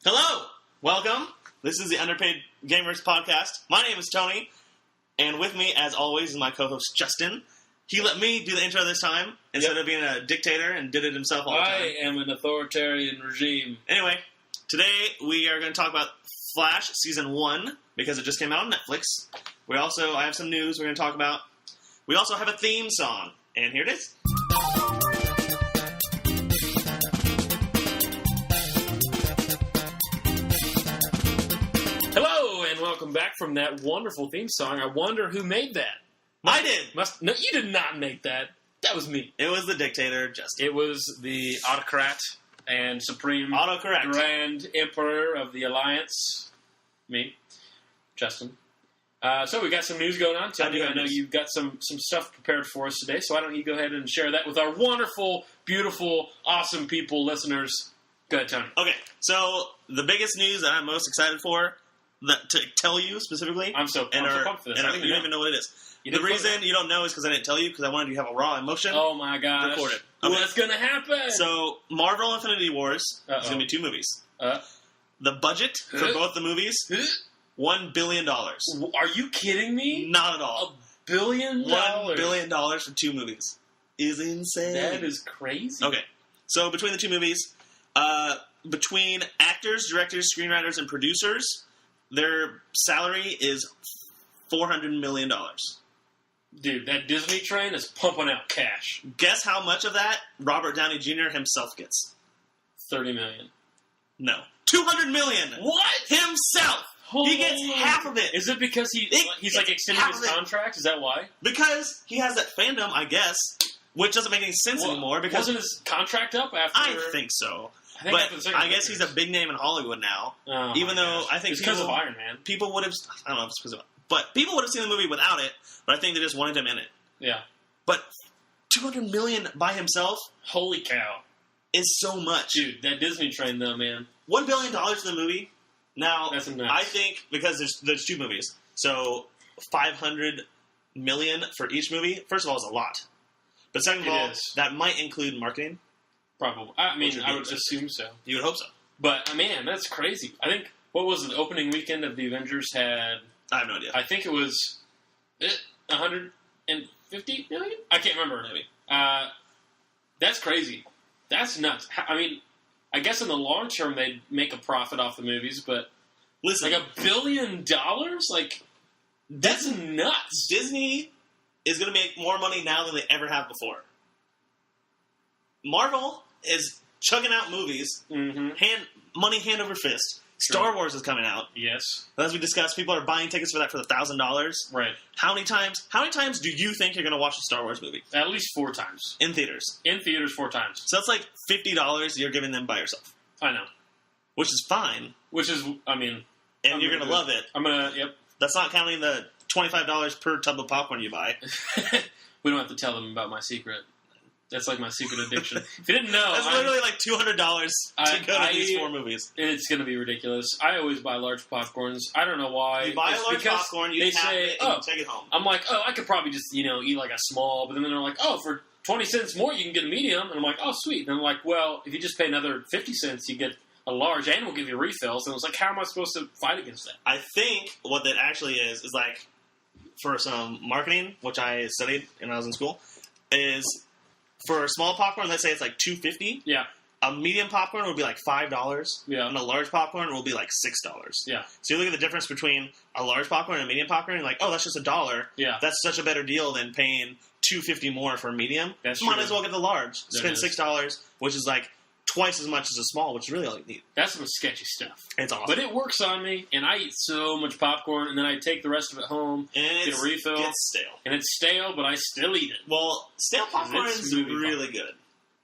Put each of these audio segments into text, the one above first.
Hello! Welcome. This is the Underpaid Gamers podcast. My name is Tony, and with me, as always, is my co-host Justin. He let me do the intro this time, instead of being a dictator, and did it himself all the time. I am an authoritarian regime. Anyway, today we are going to talk about Flash Season 1, because it just came out on Netflix. I have some news we're going to talk about. We also have a theme song, and here it is. Welcome back from that wonderful theme song. I wonder who made that. I did. No, you did not make that. That was me. It was the dictator, Justin. It was the autocrat and supreme grand emperor of the alliance. Me, Justin. So we got some news going on. I know you've got some stuff prepared for us today, so why don't you go ahead and share that with our wonderful, beautiful, awesome people, listeners. Go ahead, Tony. Okay, so the biggest news that I'm most excited for, to tell you specifically. I'm so pumped for this. And you don't even know what it is. The reason you don't know is because I didn't tell you, because I wanted you to have a raw emotion. Oh my gosh. Record it. Okay. What's going to happen? So, Marvel Infinity Wars is going to be 2 movies. The budget for both the movies, $1 billion. Are you kidding me? Not at all. $1 billion? $1 billion for 2 movies is insane. That is crazy. Okay. So, between the 2 movies, between actors, directors, screenwriters, and producers, their salary is $400 million. Dude, that Disney train is pumping out cash. Guess how much of that Robert Downey Jr. himself gets? $30 million. No. $200 million! What? Himself! He gets half of it. Is it because he's like extending his contract? Is that why? Because he has that fandom, I guess, which doesn't make any sense anymore. Because wasn't his contract up after? I think so. But I guess he's a big name in Hollywood now. Oh, even though I think it's because of Iron Man. People would have, I don't know if it's because of, but people would have seen the movie without it. But I think they just wanted him in it. Yeah. But $200 million by himself, holy cow, is so much, dude. That Disney train, though, man. $1 billion for the movie. Now, that's nuts. I think because there's 2 movies, so $500 million for each movie. First of all, is a lot. But second of all, that might include marketing. Probably. I mean, I would assume so. You would hope so. But, man, that's crazy. I think, what was it, the opening weekend of the Avengers had... I have no idea. I think it was 150 million? I can't remember. Maybe. That's crazy. That's nuts. I mean, I guess in the long term they'd make a profit off the movies, but... Listen. Like $1 billion? Like, that's nuts. Disney is going to make more money now than they ever have before. Marvel is chugging out movies, money hand over fist. Star Wars is coming out. Yes. As we discussed, people are buying tickets for that for $1,000. Right. How many times do you think you're going to watch a Star Wars movie? At least 4 times. In theaters. In theaters 4 times. So that's like $50 you're giving them by yourself. I know. Which is fine. Which is, I mean... And you're going to love it. Yep. That's not counting the $25 per tub of popcorn you buy. We don't have to tell them about my secret. That's like my secret addiction. If you didn't know... That's literally like $200 to go to these 4 movies. It's going to be ridiculous. I always buy large popcorns. I don't know why. You buy a large popcorn, you tap it, and you take it home. I'm like, I could probably just, eat like a small, but then they're like, for 20 cents more, you can get a medium. And I'm like, oh, sweet. And I'm like, well, if you just pay another 50 cents, you get a large, and we'll give you refills. And I was like, how am I supposed to fight against that? I think what that actually is like, for some marketing, which I studied when I was in school, is... For a small popcorn, let's say it's like $2.50. Yeah. A medium popcorn would be like $5. Yeah. And a large popcorn will be like $6. Yeah. So you look at the difference between a large popcorn and a medium popcorn, and you're like, oh, that's just $1. Yeah. That's such a better deal than paying $2.50 more for a medium. That's Might true. as well get the large. Spend $6, which is like twice as much as a small, which is really all you need. That's some sketchy stuff. It's awesome. But it works on me, and I eat so much popcorn, and then I take the rest of it home, and get a refill. It's stale. And it's stale, but I still eat it. Well, stale popcorn is really good.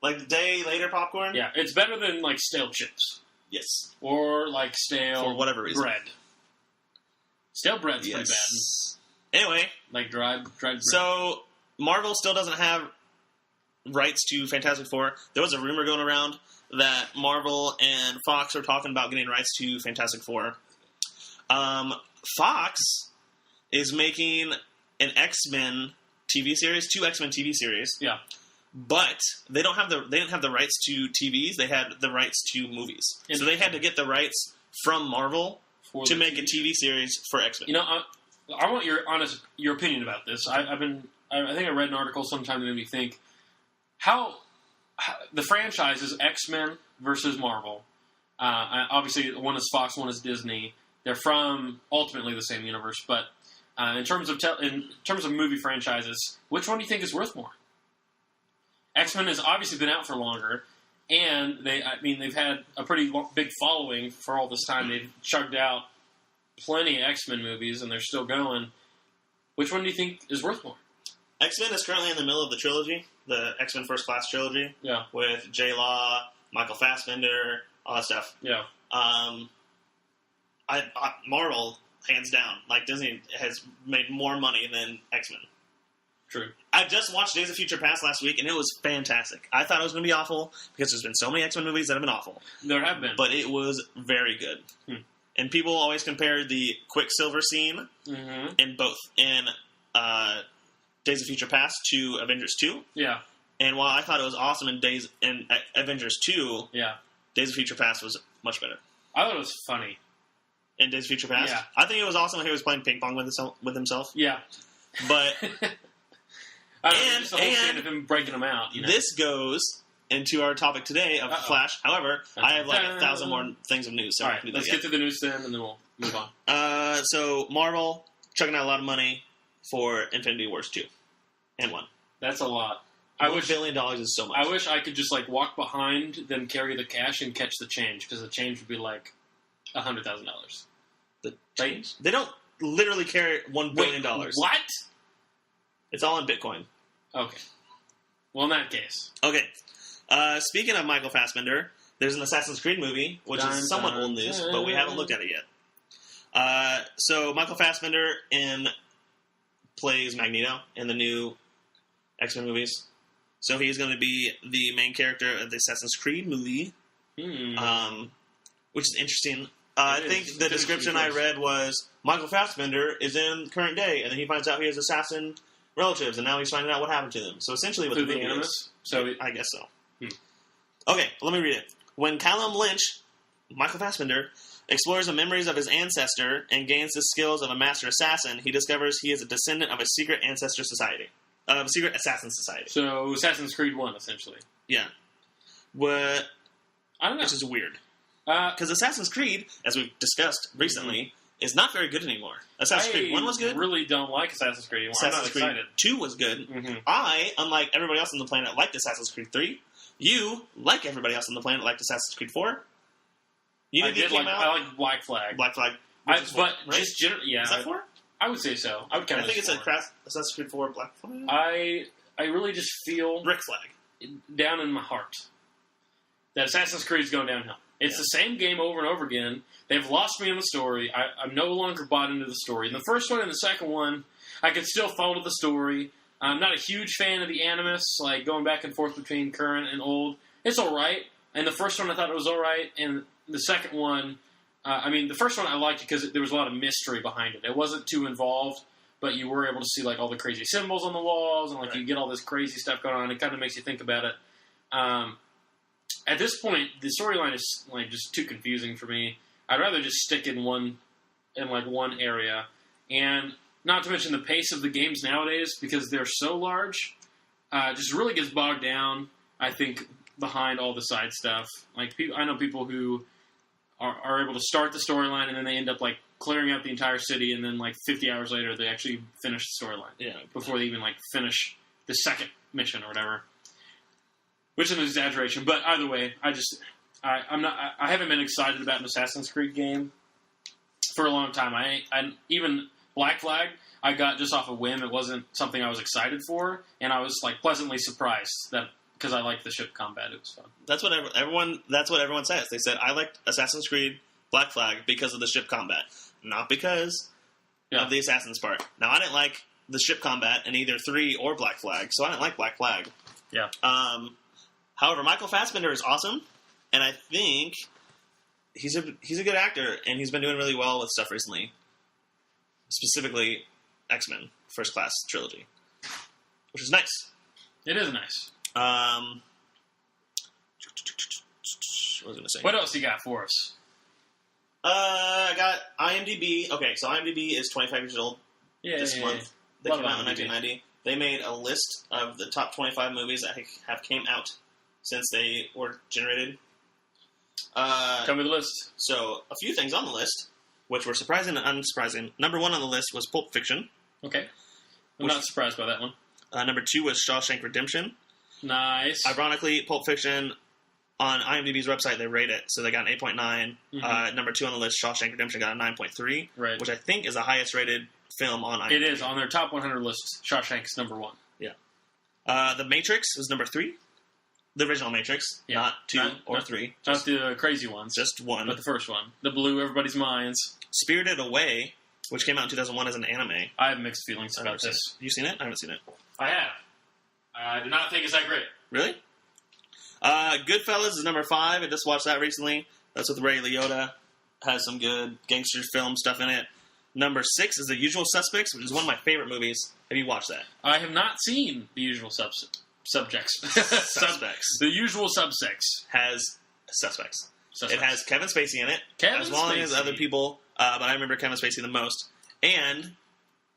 Like the day later popcorn? Yeah, it's better than like stale chips. Yes. Or like stale for whatever reason. Bread. Stale bread's pretty bad. Anyway. Like dried bread. So, Marvel still doesn't have rights to Fantastic Four. There was a rumor going around that Marvel and Fox are talking about getting rights to Fantastic Four. Fox is making an X-Men TV series, 2 X-Men TV series. Yeah. But they didn't have the rights to TVs. They had the rights to movies. So they had to get the rights from Marvel to make a TV series for X-Men. You know, I want your opinion about this. I think I read an article sometime that made me think how the franchises X-Men versus Marvel. Obviously, one is Fox, one is Disney. They're from ultimately the same universe, but in terms of movie franchises, which one do you think is worth more? X-Men has obviously been out for longer, and they've had a pretty big following for all this time. They've chugged out plenty of X-Men movies, and they're still going. Which one do you think is worth more? X-Men is currently in the middle of the trilogy, the X-Men First Class trilogy. Yeah. With J-Law, Michael Fassbender, all that stuff. Yeah. Marvel, hands down, like Disney has made more money than X-Men. True. I just watched Days of Future Past last week, and it was fantastic. I thought it was going to be awful because there's been so many X-Men movies that have been awful. There have been. But it was very good. And people always compare the Quicksilver scene in Days of Future Past to Avengers 2. Yeah. And while I thought it was awesome in Avengers 2, Days of Future Past was much better. I thought it was funny. In Days of Future Past? Yeah. I think it was awesome when he was playing ping pong with himself. Yeah. But... just the whole scene of him breaking them out. You know? This goes into our topic today of Flash. However, I have like 1,000 more things of news. So all right, let's get to the news then, and then we'll move on. So Marvel chucking out a lot of money for Infinity Wars 2 and 1. That's a lot. $1 billion is so much. I wish I could just like walk behind them, carry the cash, and catch the change, because the change would be like $100,000. The change? They don't literally carry $1 billion. What? It's all in Bitcoin. Okay. Well, in that case. Okay. Speaking of Michael Fassbender, there's an Assassin's Creed movie, which is somewhat old news, but we haven't looked at it yet. So Michael Fassbender plays Magneto in the new X-Men movies. So he's going to be the main character of the Assassin's Creed movie, which is interesting. I think the description I read was Michael Fassbender is in current day, and then he finds out he has assassin relatives, and now he's finding out what happened to them. So essentially what the movie is. So I guess so. Okay, let me read it. When Callum Lynch, Michael Fassbender, explores the memories of his ancestor and gains the skills of a master assassin, he discovers he is a descendant of a secret assassin society. So Assassin's Creed 1, essentially. Yeah. I don't know. Which is weird. Because Assassin's Creed, as we've discussed recently, is not very good anymore. Assassin's Creed 1 was good. I really don't like Assassin's Creed anymore. Assassin's Creed 2 was good. I, unlike everybody else on the planet, liked Assassin's Creed 3. You, like everybody else on the planet, liked Assassin's Creed 4. I like Black Flag. Black Flag. Just generally, yeah. Is that 4? I would say so. I think it's Assassin's Creed 4 Black Flag. I really just feel Rick Flag down in my heart that Assassin's Creed is going downhill. It's the same game over and over again. They've lost me in the story. I'm no longer bought into the story. In the first one and the second one, I could still follow the story. I'm not a huge fan of the Animus, like going back and forth between current and old. It's all right. And the first one, I thought it was all right. And the second one, the first one I liked because there was a lot of mystery behind it. It wasn't too involved, but you were able to see like all the crazy symbols on the walls, and you get all this crazy stuff going on. It kind of makes you think about it. At this point, the storyline is like just too confusing for me. I'd rather just stick in one area, and not to mention the pace of the games nowadays, because they're so large, just really gets bogged down. I think behind all the side stuff, I know people who are able to start the storyline and then they end up like clearing out the entire city, and then like 50 hours later they actually finish the storyline. Yeah, before they even like finish the second mission or whatever. Which is an exaggeration, but either way, I haven't been excited about an Assassin's Creed game for a long time. I even Black Flag, I got just off a whim. It wasn't something I was excited for, and I was like pleasantly surprised that because I liked the ship combat. It was fun. That's what everyone says. They said I liked Assassin's Creed Black Flag because of the ship combat, not because of the Assassin's part. Now I didn't like the ship combat in either 3 or Black Flag, so I didn't like Black Flag. Yeah. However, Michael Fassbender is awesome, and I think he's a good actor, and he's been doing really well with stuff recently. Specifically, X-Men First Class trilogy, which is nice. It is nice. What was I going to say? What else you got for us? I got IMDb. Okay, so IMDb is 25 years old this month. They came out in 1990. They made a list of the top 25 movies that have came out since they were generated. Tell me the list. So, a few things on the list, which were surprising and unsurprising. Number 1 on the list was Pulp Fiction. Okay. I'm not surprised by that one. Number 2 was Shawshank Redemption. Nice. Ironically, Pulp Fiction, on IMDb's website, they rate it, so they got an 8.9. Mm-hmm. Number 2 on the list, Shawshank Redemption, got a 9.3, right, which I think is the highest rated film on IMDb. It is. On their top 100 list, Shawshank's number 1. Yeah. The Matrix was number 3. The original Matrix, not 2 or 3. Not the crazy ones. Just 1. But the first one. That blew everybody's minds. Spirited Away, which came out in 2001 as an anime. I have mixed feelings about this. You seen it? I haven't seen it. I have. I do not think it's that great. Really? Goodfellas is number 5. I just watched that recently. That's with Ray Liotta. Has some good gangster film stuff in it. Number 6 is The Usual Suspects, which is one of my favorite movies. Have you watched that? I have not seen The Usual Suspects. Suspects. The Usual Suspects. Has Suspects. It has Kevin Spacey in it. As well as other people, but I remember Kevin Spacey the most. And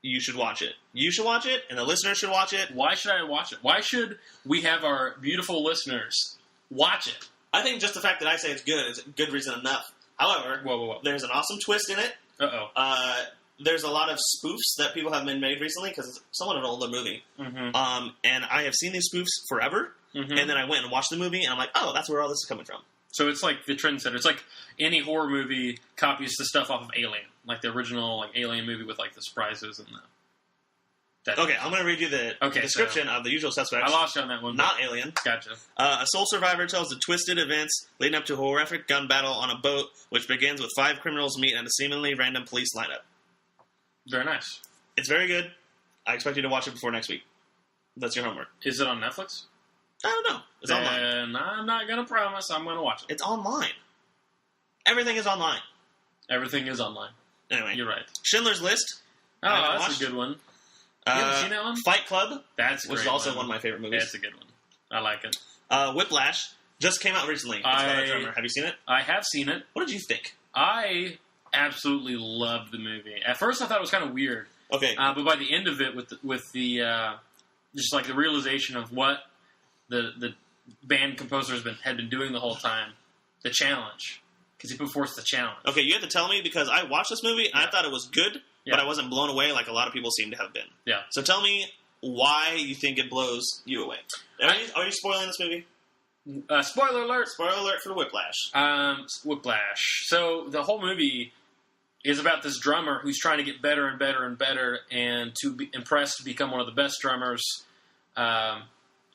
you should watch it. You should watch it, and the listeners should watch it. Why should I watch it? Why should we have our beautiful listeners watch it? I think just the fact that I say it's good is a good reason enough. However, there's an awesome twist in it. Uh-oh. There's a lot of spoofs that people have been made recently, because it's somewhat of an older movie. Mm-hmm. And I have seen these spoofs forever, and then I went and watched the movie, and I'm like, oh, that's where all this is coming from. So it's like the trendsetter. It's like any horror movie copies the stuff off of Alien, like the original Alien movie with the surprises and the. Okay, I'm going to read you the description of The Usual Suspects. I lost you on that one. Not Alien. Gotcha. A sole survivor tells the twisted events leading up to a horrific gun battle on a boat, which begins with 5 criminals meet at a seemingly random police lineup. Very nice. It's very good. I expect you to watch it before next week. That's your homework. Is it on Netflix? I don't know. It's online. And I'm not going to promise I'm going to watch it. It's online. Everything is online. Everything is online. Anyway. You're right. Schindler's List. Oh, that's a good one. You haven't seen that one? Fight Club. That's a great which is also one of my favorite movies. That's a good one. I like it. Whiplash just came out recently. It's about a drummer. Have you seen it? I have seen it. What did you think? I absolutely loved the movie. At first, I thought it was kind of weird. Okay. But by the end of it, with the just the realization of what the band composer had been doing the whole time, the challenge, because he put forth the challenge. Okay, you have to tell me, because I watched this movie and I thought it was good, but I wasn't blown away like a lot of people seem to have been. Yeah. So tell me why you think it blows you away. Are you spoiling this movie? Spoiler alert! Spoiler alert for Whiplash. Whiplash. So the whole movie is about this drummer who's trying to get better and better and better, and to be impressed to become one of the best drummers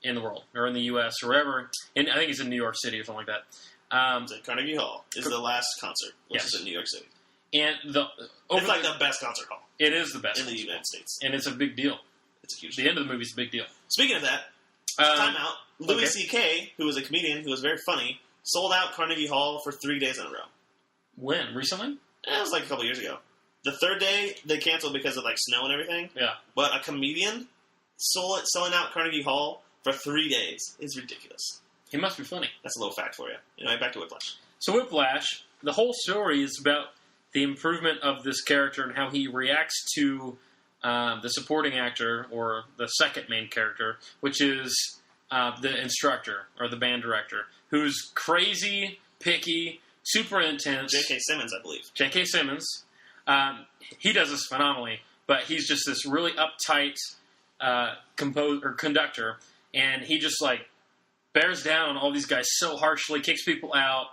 in the world, or in the U.S., or wherever. And I think it's in New York City or something like that. It's at Carnegie Hall. Is the last concert, which is in New York City. And it's like the best concert hall. It is the best in the United States, and it's a big deal. It's a huge. The end of the movie is a big deal. Speaking of that, time out. Louis C.K., who was a comedian who was very funny, sold out Carnegie Hall for 3 days in a row. When? Recently? It was like a couple years ago. The third day they canceled because of snow and everything. Yeah. But a comedian selling out Carnegie Hall for 3 days is ridiculous. He must be funny. That's a little fact for you. Anyway, back to Whiplash. So Whiplash, the whole story is about the improvement of this character and how he reacts to the supporting actor, or the second main character, which is the instructor, or the band director, who's crazy, picky, super intense. J.K. Simmons, I believe. J.K. Simmons. He does this phenomenally, but he's just this really uptight conductor, and he just bears down on all these guys so harshly, kicks people out.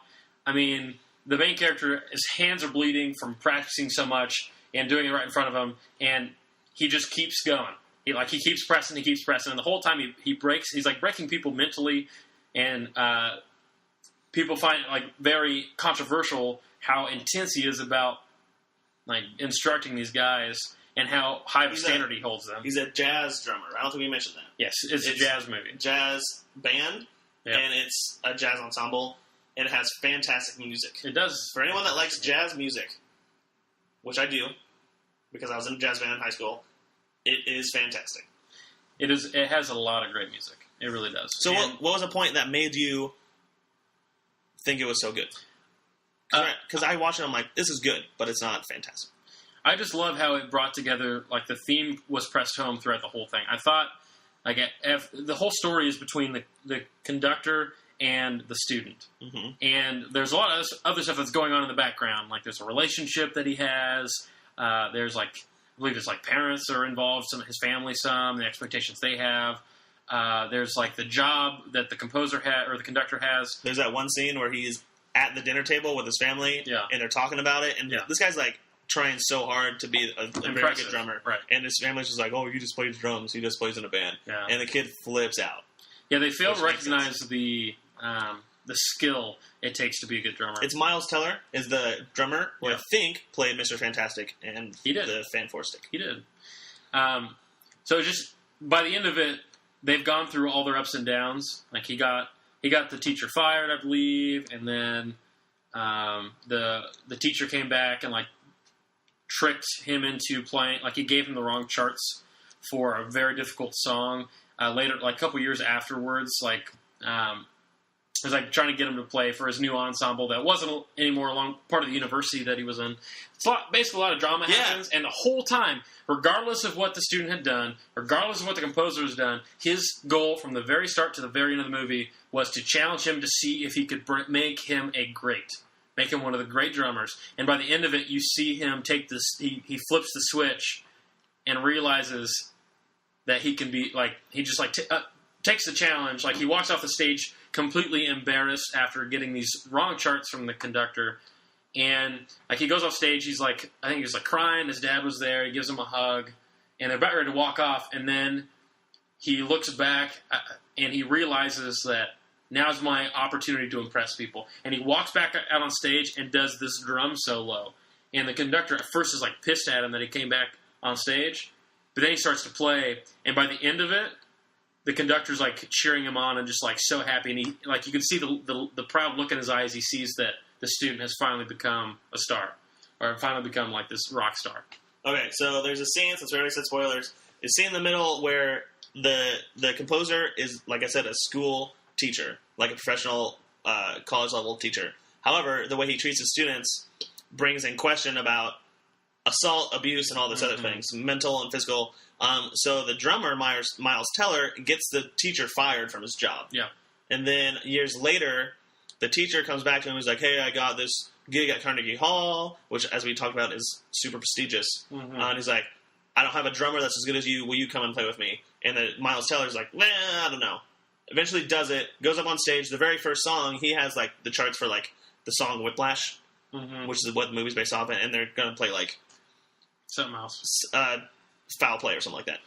I mean, the main character, his hands are bleeding from practicing so much and doing it right in front of him, and he just keeps going. He keeps pressing, and the whole time he's breaking people mentally, and people find it very controversial how intense he is about instructing these guys and how high of a standard he holds them. He's a jazz drummer. I don't think we mentioned that. Yes, it's a jazz movie. Jazz band, and it's a jazz ensemble, and it has fantastic music. It does. For anyone that likes jazz music, which I do, because I was in a jazz band in high school, it is fantastic. It is. It has a lot of great music. It really does. So what was the point that made you think it was so good? Because I watched it, I'm like, this is good, but it's not fantastic. I just love how it brought together, like, the theme was pressed home throughout the whole thing. I thought, like, if the whole story is between the conductor and the student. Mm-hmm. And there's a lot of other stuff that's going on in the background. Like, there's a relationship that he has. There's, like, I believe there's, like, parents are involved, his family the expectations they have. There's, like, the job that the composer or the conductor has. There's that one scene where he's at the dinner table with his family, and they're talking about it, and this guy's, like, trying so hard to be a very good drummer. Right. And his family's just like, oh, he just plays drums. He just plays in a band. Yeah. And the kid flips out. Yeah, they fail to recognize the skill it takes to be a good drummer. It's Miles Teller is the drummer, who I think played Mr. Fantastic and the Fan Four Stick. He did. So just by the end of it, they've gone through all their ups and downs. Like he got the teacher fired, I believe, and then the teacher came back and like tricked him into playing. Like he gave him the wrong charts for a very difficult song. Later, like a couple years afterwards, like was like trying to get him to play for his new ensemble that wasn't anymore along part of the university that he was in. It's basically a lot of drama happens, and the whole time, regardless of what the student had done, regardless of what the composer has done, his goal from the very start to the very end of the movie was to challenge him to see if he could make him make him one of the great drummers. And by the end of it, you see him take this. He flips the switch and realizes that he can be like he just like takes the challenge. Like he walks off the stage completely embarrassed after getting these wrong charts from the conductor, and like he goes off stage, he's like, I think he was like crying. His dad was there. He gives him a hug, and they're about ready to walk off. And then he looks back and he realizes that now's my opportunity to impress people. And he walks back out on stage and does this drum solo. And the conductor at first is like pissed at him that he came back on stage, but then he starts to play, and by the end of it, the conductor's like cheering him on and just like so happy, and he like you can see the proud look in his eyes. He sees that the student has finally become a star, or finally become like this rock star. Okay, so there's a scene, since we already said spoilers, a scene in the middle where the composer is, like I said, a school teacher, like a professional college level teacher. However, the way he treats his students brings in question about assault, abuse, and all this other things, mental and physical. So the drummer, Miles Teller, gets the teacher fired from his job. Yeah. And then years later, the teacher comes back to him and is like, hey, I got this gig at Carnegie Hall, which, as we talked about, is super prestigious. Mm-hmm. And he's like, I don't have a drummer that's as good as you. Will you come and play with me? And then Miles Teller's like, nah, I don't know. Eventually does it, goes up on stage. The very first song, he has like the charts for like the song Whiplash, which is what the movie's based off of, and they're going to play like something else. Foul play or something like that.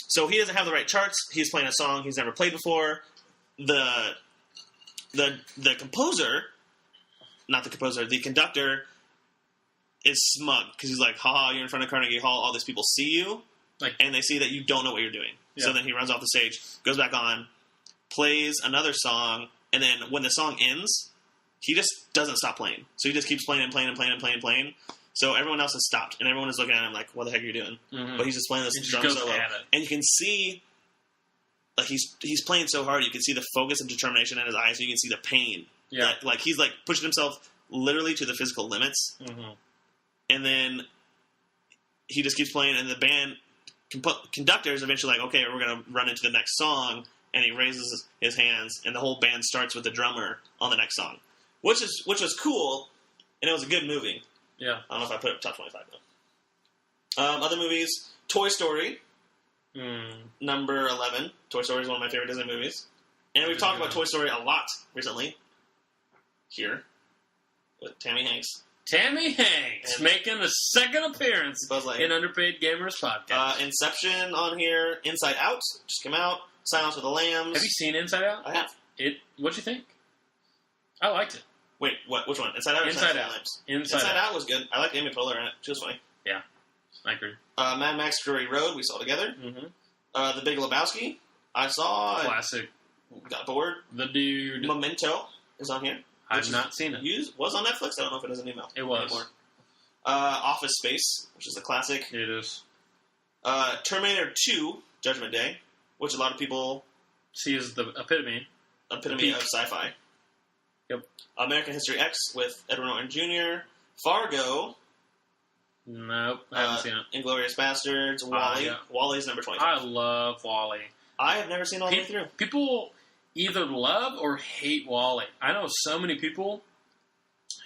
So he doesn't have the right charts. He's playing a song he's never played before. The composer, not the composer, the conductor is smug because he's like, haha, you're in front of Carnegie Hall, all these people see you, and they see that you don't know what you're doing. Yeah. So then he runs off the stage, goes back on, plays another song, and then when the song ends, he just doesn't stop playing. So he just keeps playing and playing and playing and playing and playing. So everyone else has stopped, and everyone is looking at him like, what the heck are you doing? Mm-hmm. But he's just playing this drum solo. And you can see, like, he's playing so hard, you can see the focus and determination in his eyes, so you can see the pain. Yeah. That, like, he's, like, pushing himself literally to the physical limits. Mm-hmm. And then he just keeps playing, and the band conductor is eventually like, okay, we're going to run into the next song, and he raises his hands, and the whole band starts with the drummer on the next song. Which was cool, and it was a good movie. Yeah. I don't know if I put it top 25, though. Other movies, Toy Story, number 11. Toy Story is one of my favorite Disney movies. And we've talked about Toy Story a lot recently. Here. With Tammy Hanks. Tammy Hanks making a second appearance in Underpaid Gamers Podcast. Inception on here. Inside Out just came out. Silence of the Lambs. Have you seen Inside Out? I have. What'd you think? I liked it. Wait, what? Which one? Inside Out or Inside Out? Inside Out was good. I liked Amy Poehler in it. She was funny. Yeah, I agree. Mad Max Fury Road, we saw together. Mm-hmm. The Big Lebowski, I saw. Classic. Got bored. The Dude. Memento is on here. I've not seen it. Was on Netflix. I don't know if it is an email. It was. Anymore. Office Space, which is a classic. It is. Terminator 2, Judgment Day, which a lot of people She is the epitome of sci-fi. Yep. American History X with Edward Norton Jr., Fargo. Nope, I haven't seen it. Inglourious Bastards, Wall-E. Yeah. Wall-E's number 25. I love Wall-E. I have never seen all the way through. People either love or hate Wall-E. I know so many people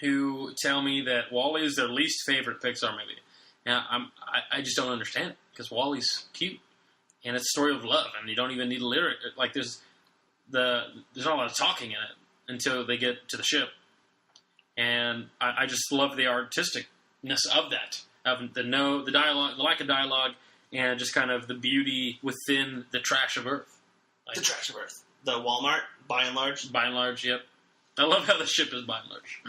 who tell me that Wall-E is their least favorite Pixar movie. Now, I just don't understand it, because Wall-E's cute, and it's a story of love, and you don't even need a lyric. Like, there's not a lot of talking in it until they get to the ship. And I just love the artisticness of that, of the dialogue, the lack of dialogue, and just kind of the beauty within the trash of Earth. Like, the trash of Earth. The Walmart, by and large? By and large, yep. I love how the ship is by and large.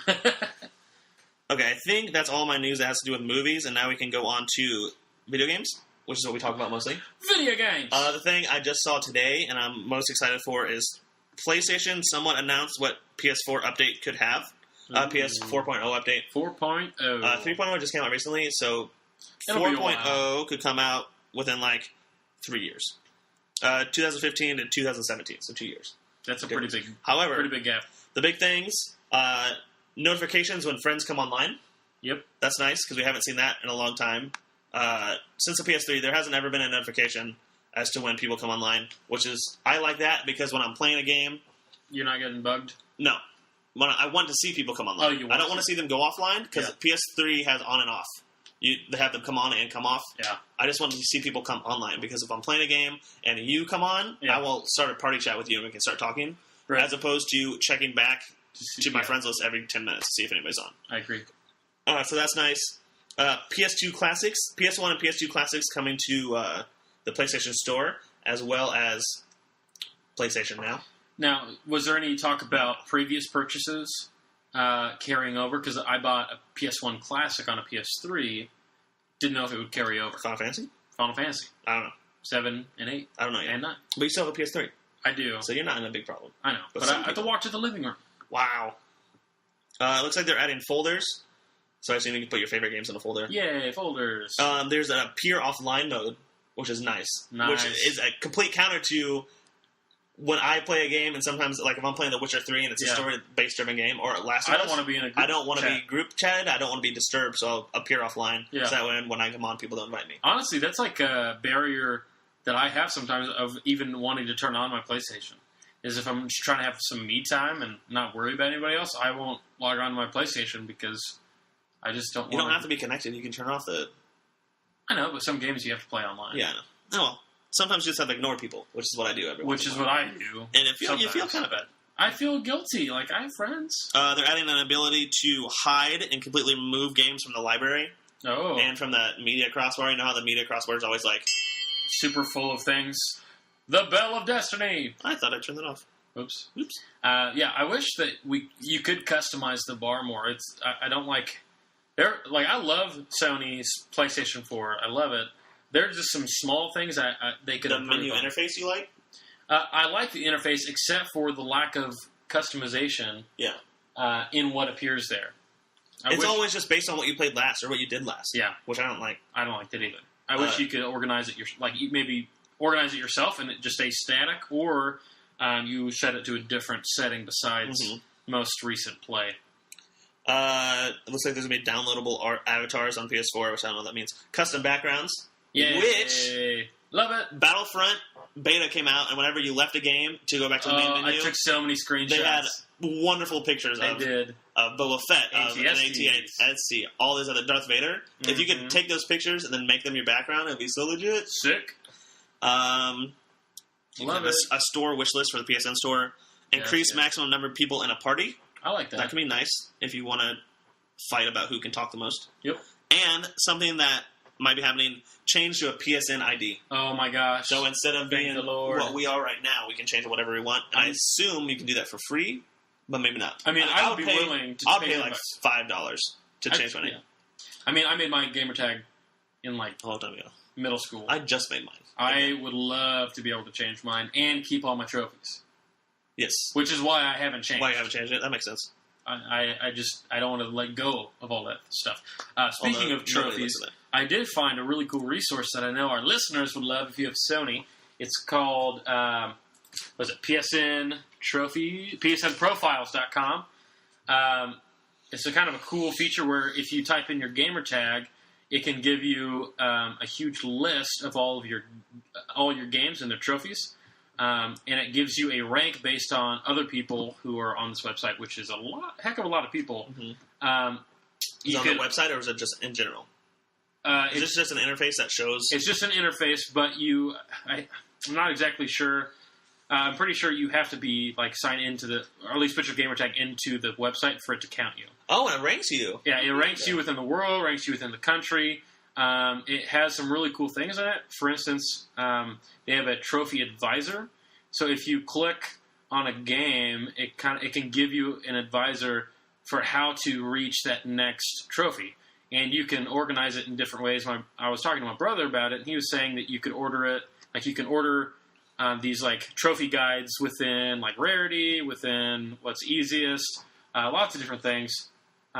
Okay, I think that's all my news that has to do with movies, and now we can go on to video games, which is what we talk about mostly. Video games! The thing I just saw today, and I'm most excited for, is PlayStation somewhat announced what PS4 update could have. PS 4.0 update. 4.0. 3.0 just came out recently, so 4.0 could come out within, 3 years. 2015 to 2017, so 2 years. That's a pretty big gap. The big things, notifications when friends come online. Yep. That's nice, because we haven't seen that in a long time. Since the PS3, there hasn't ever been a notification as to when people come online, which is, I like that, because when I'm playing a game... You're not getting bugged? No. I want to see people come online. I don't want to see them go offline, because PS3 has on and off. They have them come on and come off. Yeah. I just want to see people come online, because if I'm playing a game and you come on, I will start a party chat with you and we can start talking, as opposed to checking back to my friends list every 10 minutes to see if anybody's on. I agree. So that's nice. PS2 Classics, PS1 and PS2 Classics coming to the PlayStation Store, as well as PlayStation Now. Now, was there any talk about previous purchases carrying over? Because I bought a PS1 Classic on a PS3. Didn't know if it would carry over. Final Fantasy? Final Fantasy. I don't know. 7 and 8. I don't know yet. And 9. But you still have a PS3. I do. So you're not in a big problem. I know. But I have to walk to the living room. Wow. It looks like they're adding folders. So I assume you can put your favorite games in a folder. Yay, folders. There's a peer offline mode, which is nice. Which is a complete counter to when I play a game, and sometimes, if I'm playing The Witcher 3 and it's a story-based driven game, or Last of Us, I don't want to be in a group I don't want to be group chatted. I don't want to be disturbed, so I'll appear offline. Yeah. So that way, when I come on, people don't invite me. Honestly, that's like a barrier that I have sometimes of even wanting to turn on my PlayStation. Is if I'm just trying to have some me time and not worry about anybody else, I won't log on to my PlayStation because I just don't want to. You don't have to be connected. You can turn off the... I know, but some games you have to play online. Yeah, I know. Oh, well. Sometimes you just have to ignore people, which is what I do every once in a while. Which is what I do. And you feel kind of bad. I feel guilty. I have friends. They're adding an ability to hide and completely remove games from the library. Oh. And from the media crossbar. You know how the media crossbar is always super full of things. The Bell of Destiny! I thought I turned it off. Oops. I wish that you could customize the bar more. I don't like... I love Sony's PlayStation 4. I love it. There's just some small things they could improve. The menu interface you like? I like the interface, except for the lack of customization in what appears there. It's always just based on what you played last or what you did last. Yeah. Which I don't like. I don't like that either. I wish you could organize it maybe organize it yourself and it just stays static, or you set it to a different setting besides most recent play. It looks like there's going to be downloadable avatars on PS4, which I don't know what that means. Custom backgrounds. Yay. Which, love it. Battlefront beta came out, and whenever you left a game to go back to the main menu, I took so many screenshots. They had wonderful pictures of Boba Fett, of an AT-ST, all these other Darth Vader. Mm-hmm. If you could take those pictures and then make them your background, it'd be so legit. Sick. You have a store wish list for the PSN store. Increase maximum number of people in a party. I like that. That can be nice if you want to fight about who can talk the most. Yep. And something that might be happening, change to a PSN ID. Oh my gosh. So instead of being what we are right now, we can change it whatever we want. I assume you can do that for free, but maybe not. I mean, I would be willing to change I'll pay $5 to change my name. Yeah. I mean, I made my gamer tag in a long time ago. Middle school. I just made mine. I would love to be able to change mine and keep all my trophies. Yes. Which is why I haven't changed. Why you haven't changed it? That makes sense. I don't want to let go of all that stuff. Speaking of trophies, I did find a really cool resource that I know our listeners would love if you have Sony. It's called was it PSN Trophy, PSNProfiles.com. It's a kind of a cool feature where if you type in your gamer tag, it can give you a huge list of all your games and their trophies, and it gives you a rank based on other people who are on this website, which is heck of a lot of people. Mm-hmm. Is it on the website, or is it just in general? Is this just an interface that shows? It's just an interface, but I'm not exactly sure. I'm pretty sure you have to be sign into or at least put your gamer tag into the website for it to count you. Oh, and it ranks you. Yeah, it ranks you within the world, ranks you within the country. It has some really cool things in it. For instance, they have a trophy advisor. So if you click on a game, it can give you an advisor for how to reach that next trophy. And you can organize it in different ways. I was talking to my brother about it, and he was saying that you could order it. You can order these trophy guides within rarity, within what's easiest, lots of different things.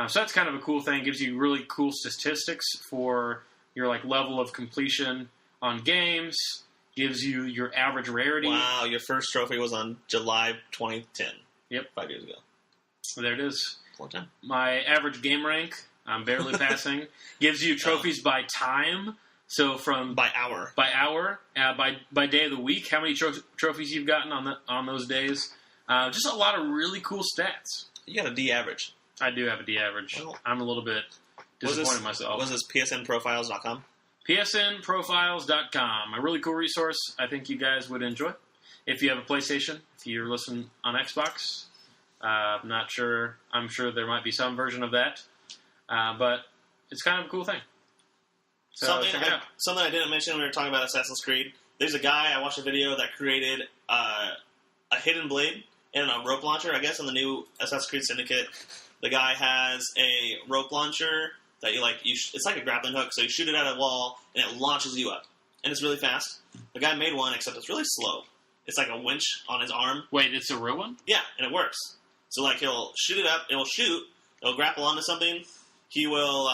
So that's kind of a cool thing. It gives you really cool statistics for your level of completion on games. Gives you your average rarity. Wow, your first trophy was on July 2010. Yep, 5 years ago. There it is. Long time. My average game rank, I'm barely passing. Gives you trophies by time. So by hour, by day of the week, how many trophies you've gotten on those days? Just a lot of really cool stats. You got a D average. I do have a D average. Well, I'm a little bit disappointed in myself. Was this PSNProfiles.com? PSNProfiles.com. A really cool resource I think you guys would enjoy. If you have a PlayStation, if you're listening on Xbox, I'm not sure. I'm sure there might be some version of that. But it's kind of a cool thing. So something I didn't mention when we were talking about Assassin's Creed. There's a guy, I watched a video that created a hidden blade and a rope launcher, I guess, in the new Assassin's Creed Syndicate. The guy has a rope launcher that it's like a grappling hook, so you shoot it at a wall, and it launches you up. And it's really fast. The guy made one, except it's really slow. It's like a winch on his arm. Wait, it's a real one? Yeah, and it works. So, he'll shoot it up, it'll grapple onto something, he will,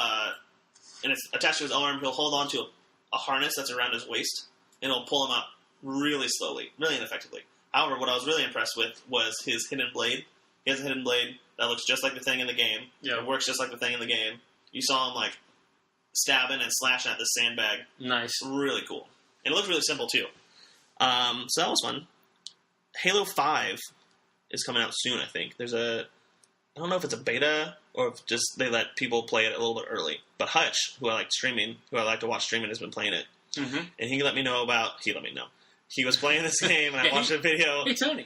and it's attached to his arm, he'll hold on to a harness that's around his waist, and it'll pull him up really slowly, really ineffectively. However, what I was really impressed with was his hidden blade. He has a hidden blade that looks just like the thing in the game. Yeah. It works just like the thing in the game. You saw him, stabbing and slashing at the sandbag. Nice. Really cool. And it looked really simple, too. So that was fun. Halo 5 is coming out soon, I think. I don't know if it's a beta or if just they let people play it a little bit early. But Hutch, who I like to watch streaming, has been playing it. Mm-hmm. And he let me know. He was playing this game, and I watched a video. Hey, Tony.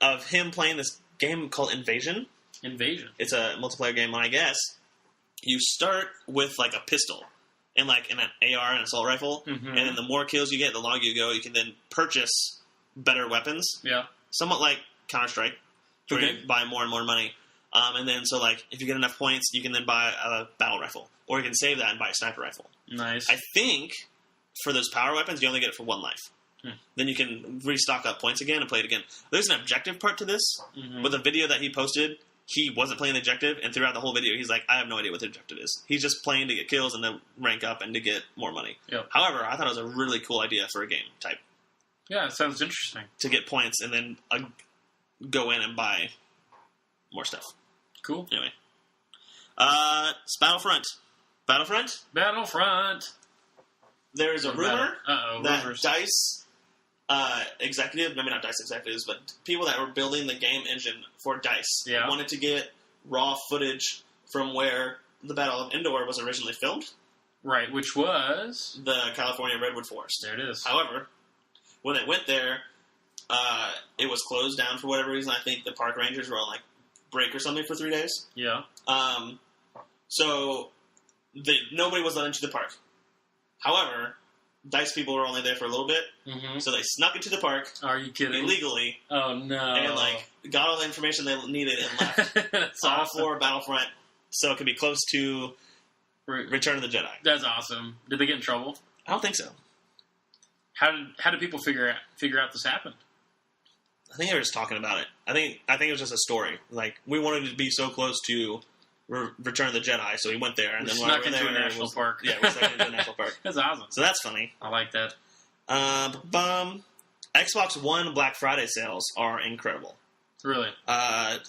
Of him playing this game called Invasion. Invasion. It's a multiplayer game, and I guess you start with a pistol and an AR and assault rifle, mm-hmm. and then the more kills you get, the longer you go. You can then purchase better weapons. Yeah. Somewhat like Counter-Strike, where you buy more and more money. And then if you get enough points, you can then buy a battle rifle, or you can save that and buy a sniper rifle. Nice. I think for those power weapons, you only get it for one life. Then you can restock up points again and play it again. There's an objective part to this. Mm-hmm. With the video that he posted, he wasn't playing the objective, and throughout the whole video, he's like, I have no idea what the objective is. He's just playing to get kills and to rank up and to get more money. Yep. However, I thought it was a really cool idea for a game type. Yeah, it sounds interesting. To get points and then go in and buy more stuff. Cool. Anyway. It's Battlefront. Battlefront! There's a rumor that rumors. DICE executive, maybe not DICE executives, but people that were building the game engine for DICE wanted to get raw footage from where the Battle of Endor was originally filmed. Right, which was? The California Redwood Forest. There it is. However, when they went there, it was closed down for whatever reason. I think the park rangers were on break or something for 3 days. Yeah. So nobody was let into the park. However, DICE people were only there for a little bit, mm-hmm. so they snuck into the park. Are you kidding? Illegally. Oh, no. And, got all the information they needed and left. That's all awesome. for Battlefront, so it could be close to Return of the Jedi. That's awesome. Did they get in trouble? I don't think so. How did people figure out this happened? I think they were just talking about it. I think it was just a story. We wanted to be so close to Return of the Jedi, so we went there, and then snuck into a national park. Yeah, we snuck into a national park. That's awesome. So that's funny. I like that. Xbox One Black Friday sales are incredible. Really?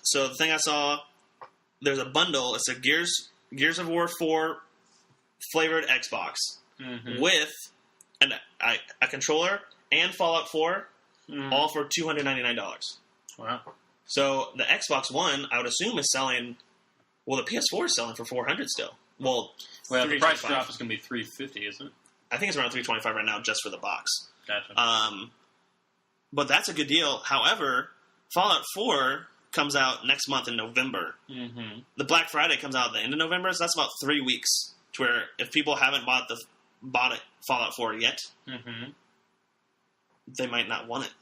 So the thing I saw, there's a bundle. It's a Gears of War 4 flavored Xbox with a controller and Fallout 4, all for $299. Wow. So the Xbox One, I would assume, is selling. Well, the PS4 is selling for $400 still. Well, the price drop is going to be $350, isn't it? I think it's around $325 right now, just for the box. Gotcha. But that's a good deal. However, Fallout 4 comes out next month in November. Mm-hmm. The Black Friday comes out at the end of November, so that's about 3 weeks. To where if people haven't bought it Fallout 4 yet, they might not want it.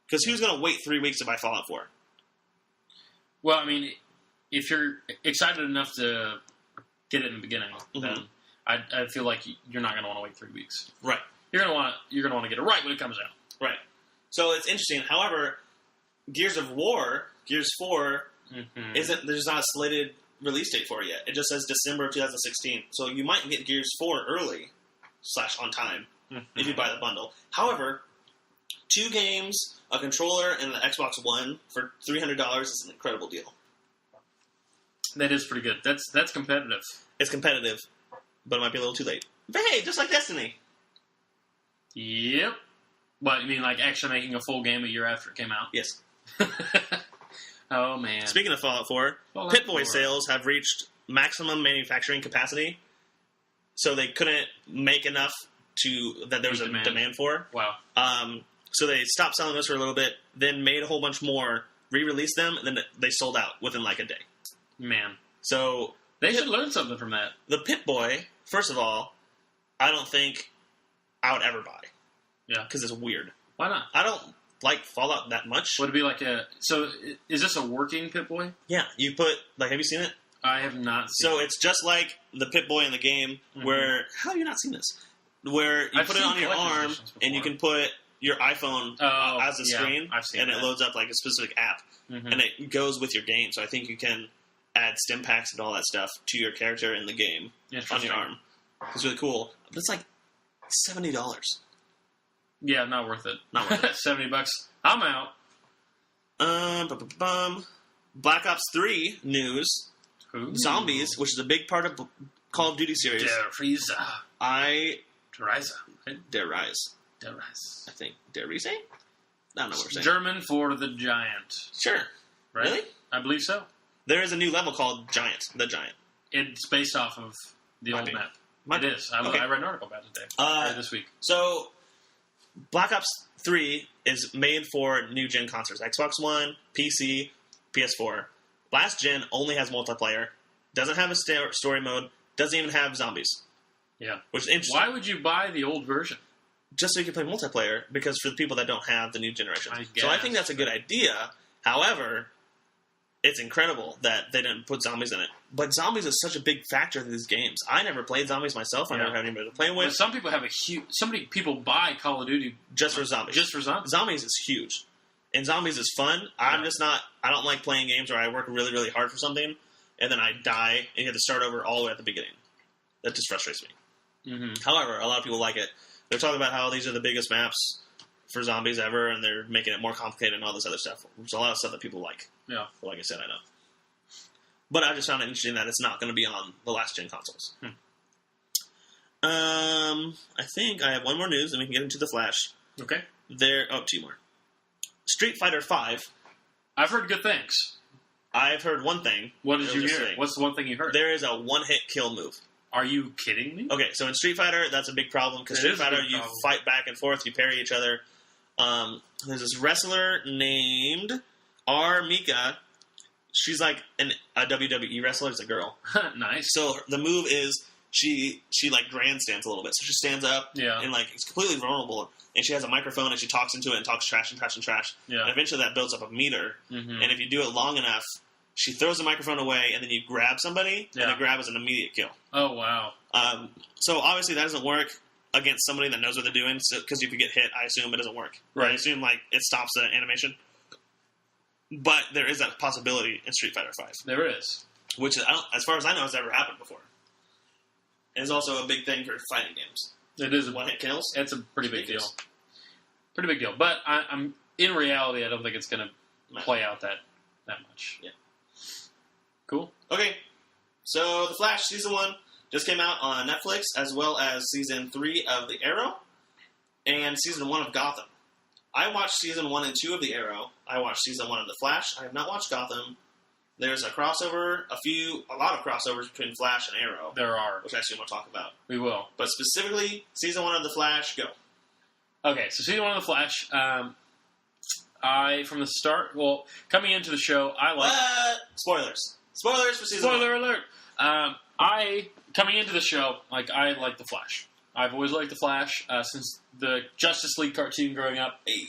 Because who's going to wait 3 weeks to buy Fallout 4? Well, I mean, if you're excited enough to get it in the beginning, then I feel like you're not going to want to wait 3 weeks. Right. You're going to want to get it right when it comes out. Right. So it's interesting. However, Gears 4, there's not a slated release date for it yet. It just says December of 2016. So you might get Gears 4 early / on time if you buy the bundle. However, 2 games, a controller, and an Xbox One for $300 is an incredible deal. That is pretty good. That's competitive. It's competitive, but it might be a little too late. But hey, just like Destiny. Yep. What, you mean like actually making a full game a year after it came out? Yes. Oh, man. Speaking of Fallout 4, Pip-Boy sales have reached maximum manufacturing capacity, so they couldn't make enough that there was a demand for. Wow. So they stopped selling those for a little bit, then made a whole bunch more, re-released them, and then they sold out within like a day. Man. So they should learn something from that. The Pip-Boy, first of all, I don't think I would ever buy. Yeah. Because it's weird. Why not? I don't like Fallout that much. Would it be like so is this a working Pip-Boy? Yeah. You put, have you seen it? I have not seen it. So it's just like the Pip-Boy in the game where, how have you not seen this? Where you put it on your arm and you can put your iPhone as a screen, and it loads up like a specific app, and it goes with your game. So I think you can add stim packs and all that stuff to your character in the game on your arm. It's really cool. But it's like $70. Yeah, not worth it. Not worth it. $70. I'm out. Black Ops 3 news. Ooh. Zombies, which is a big part of Call of Duty series. Der Rise. I think. Der Rise? I don't know what we're saying. German for the giant. Sure. Right? Really? I believe so. There is a new level called Giant. The Giant. It's based off of the old map. It is. I read an article about it today. This week. So, Black Ops 3 is made for new-gen consoles. Xbox One, PC, PS4. Last gen only has multiplayer. Doesn't have a story mode. Doesn't even have zombies. Yeah. Which is interesting. Why would you buy the old version? Just so you can play multiplayer, because for the people that don't have the new generation. So I think that's a good idea. However, it's incredible that they didn't put zombies in it. But zombies is such a big factor in these games. I never played zombies myself. I never had anybody to play with. But some people have people buy Call of Duty just for zombies. Zombies is huge. And zombies is fun. Yeah. I don't like playing games where I work really, really hard for something, and then I die, and you have to start over all the way at the beginning. That just frustrates me. Mm-hmm. However, a lot of people like it. They're talking about how these are the biggest maps for zombies ever, and they're making it more complicated and all this other stuff. There's a lot of stuff that people like. Yeah. But like I said, I know. But I just found it interesting that it's not going to be on the last-gen consoles. I think I have one more news, and we can get into the Flash. Okay. 2 more. Street Fighter V. I've heard good things. I've heard one thing. What did you hear? What's the one thing you heard? There is a one-hit kill move. Are you kidding me? Okay, so in Street Fighter, that's a big problem, because Street Fighter, you fight back and forth, you parry each other. There's this wrestler named R. Mika. She's like a WWE wrestler. It's a girl. Nice. So the move is she like grandstands a little bit. So she stands up and like it's completely vulnerable. And she has a microphone and she talks into it and talks trash and trash and trash. Yeah. And eventually that builds up a meter. Mm-hmm. And if you do it long enough, she throws the microphone away and then you grab somebody and the grab is an immediate kill. Oh, wow. So obviously that doesn't work against somebody that knows what they're doing. Because if you get hit, I assume it doesn't work. Right. I assume like it stops the animation. But there is that possibility in Street Fighter V. There is. Which, as far as I know, has never happened before. And it's also a big thing for fighting games. It is. One-hit kills. It's a pretty big deal. pretty big deal. But I'm in reality, I don't think it's going to play out that much. Yeah. Cool. Okay. So The Flash season 1 just came out on Netflix, as well as season 3 of The Arrow and season 1 of Gotham. I watched season 1 and 2 of The Arrow. I watched season 1 of The Flash. I have not watched Gotham. There's a crossover, a lot of crossovers between Flash and Arrow. There are. Which I assume we'll talk about. We will. But specifically, season 1 of The Flash, go. Okay, so season 1 of The Flash, from the start, coming into the show, I like... Spoilers. Spoilers for season 1. Spoiler alert! Coming into the show, I like The Flash. I've always liked The Flash since the Justice League cartoon growing up. Hey.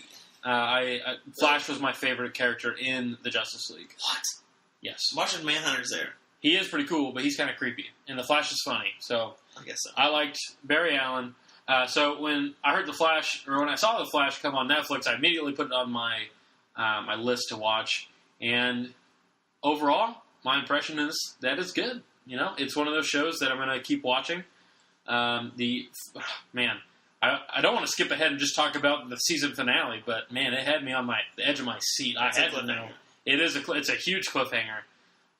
Flash was my favorite character in the Justice League. What? Yes. Martian Manhunter's there. He is pretty cool, but he's kind of creepy. And The Flash is funny, so... I guess so. I liked Barry Allen. So when I heard The Flash, or when I saw The Flash come on Netflix, I immediately put it on my my list to watch. And overall, my impression is that it's good. You know, it's one of those shows that I'm going to keep watching. I don't want to skip ahead and just talk about the season finale, but man, it had me on the edge of my seat. I had to know. It's a huge cliffhanger.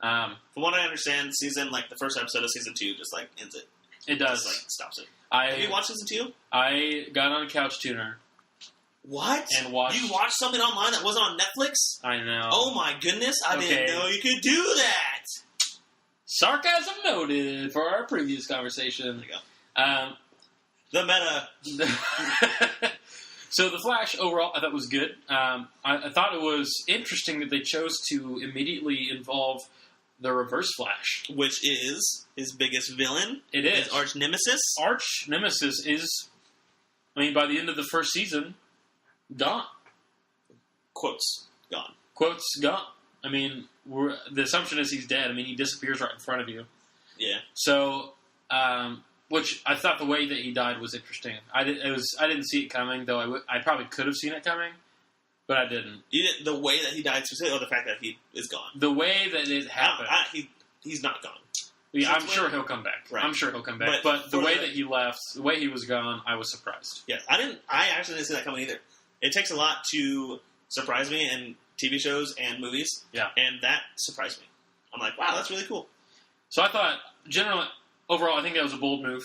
From what I understand, the first episode of season 2 just ends it. It does. Just stops it. Have you watched season 2? I got on a couch tuner. What? And watched. You watched something online that wasn't on Netflix? I know. Oh my goodness! I didn't know you could do that. Sarcasm noted for our previous conversation. There you go. The meta. So The Flash overall, I thought was good. I thought it was interesting that they chose to immediately involve the Reverse Flash, which is his biggest villain. It is his arch nemesis. Arch nemesis is, by the end of the first season, gone. Quotes gone. Quotes gone. The assumption is he's dead. He disappears right in front of you. Yeah. So, which I thought the way that he died was interesting. I didn't see it coming, though. I probably could have seen it coming, but I didn't. You didn't. The way that he died specifically, or the fact that he is gone. The way that it happened. He's not gone. Yeah, I'm sure he'll come back. Right. I'm sure he'll come back. But the way that he left, the way he was gone, I was surprised. Yeah, I actually didn't see that coming either. It takes a lot to surprise me in TV shows and movies. Yeah. And that surprised me. I'm like, wow, that's really cool. So I thought, overall, I think that was a bold move.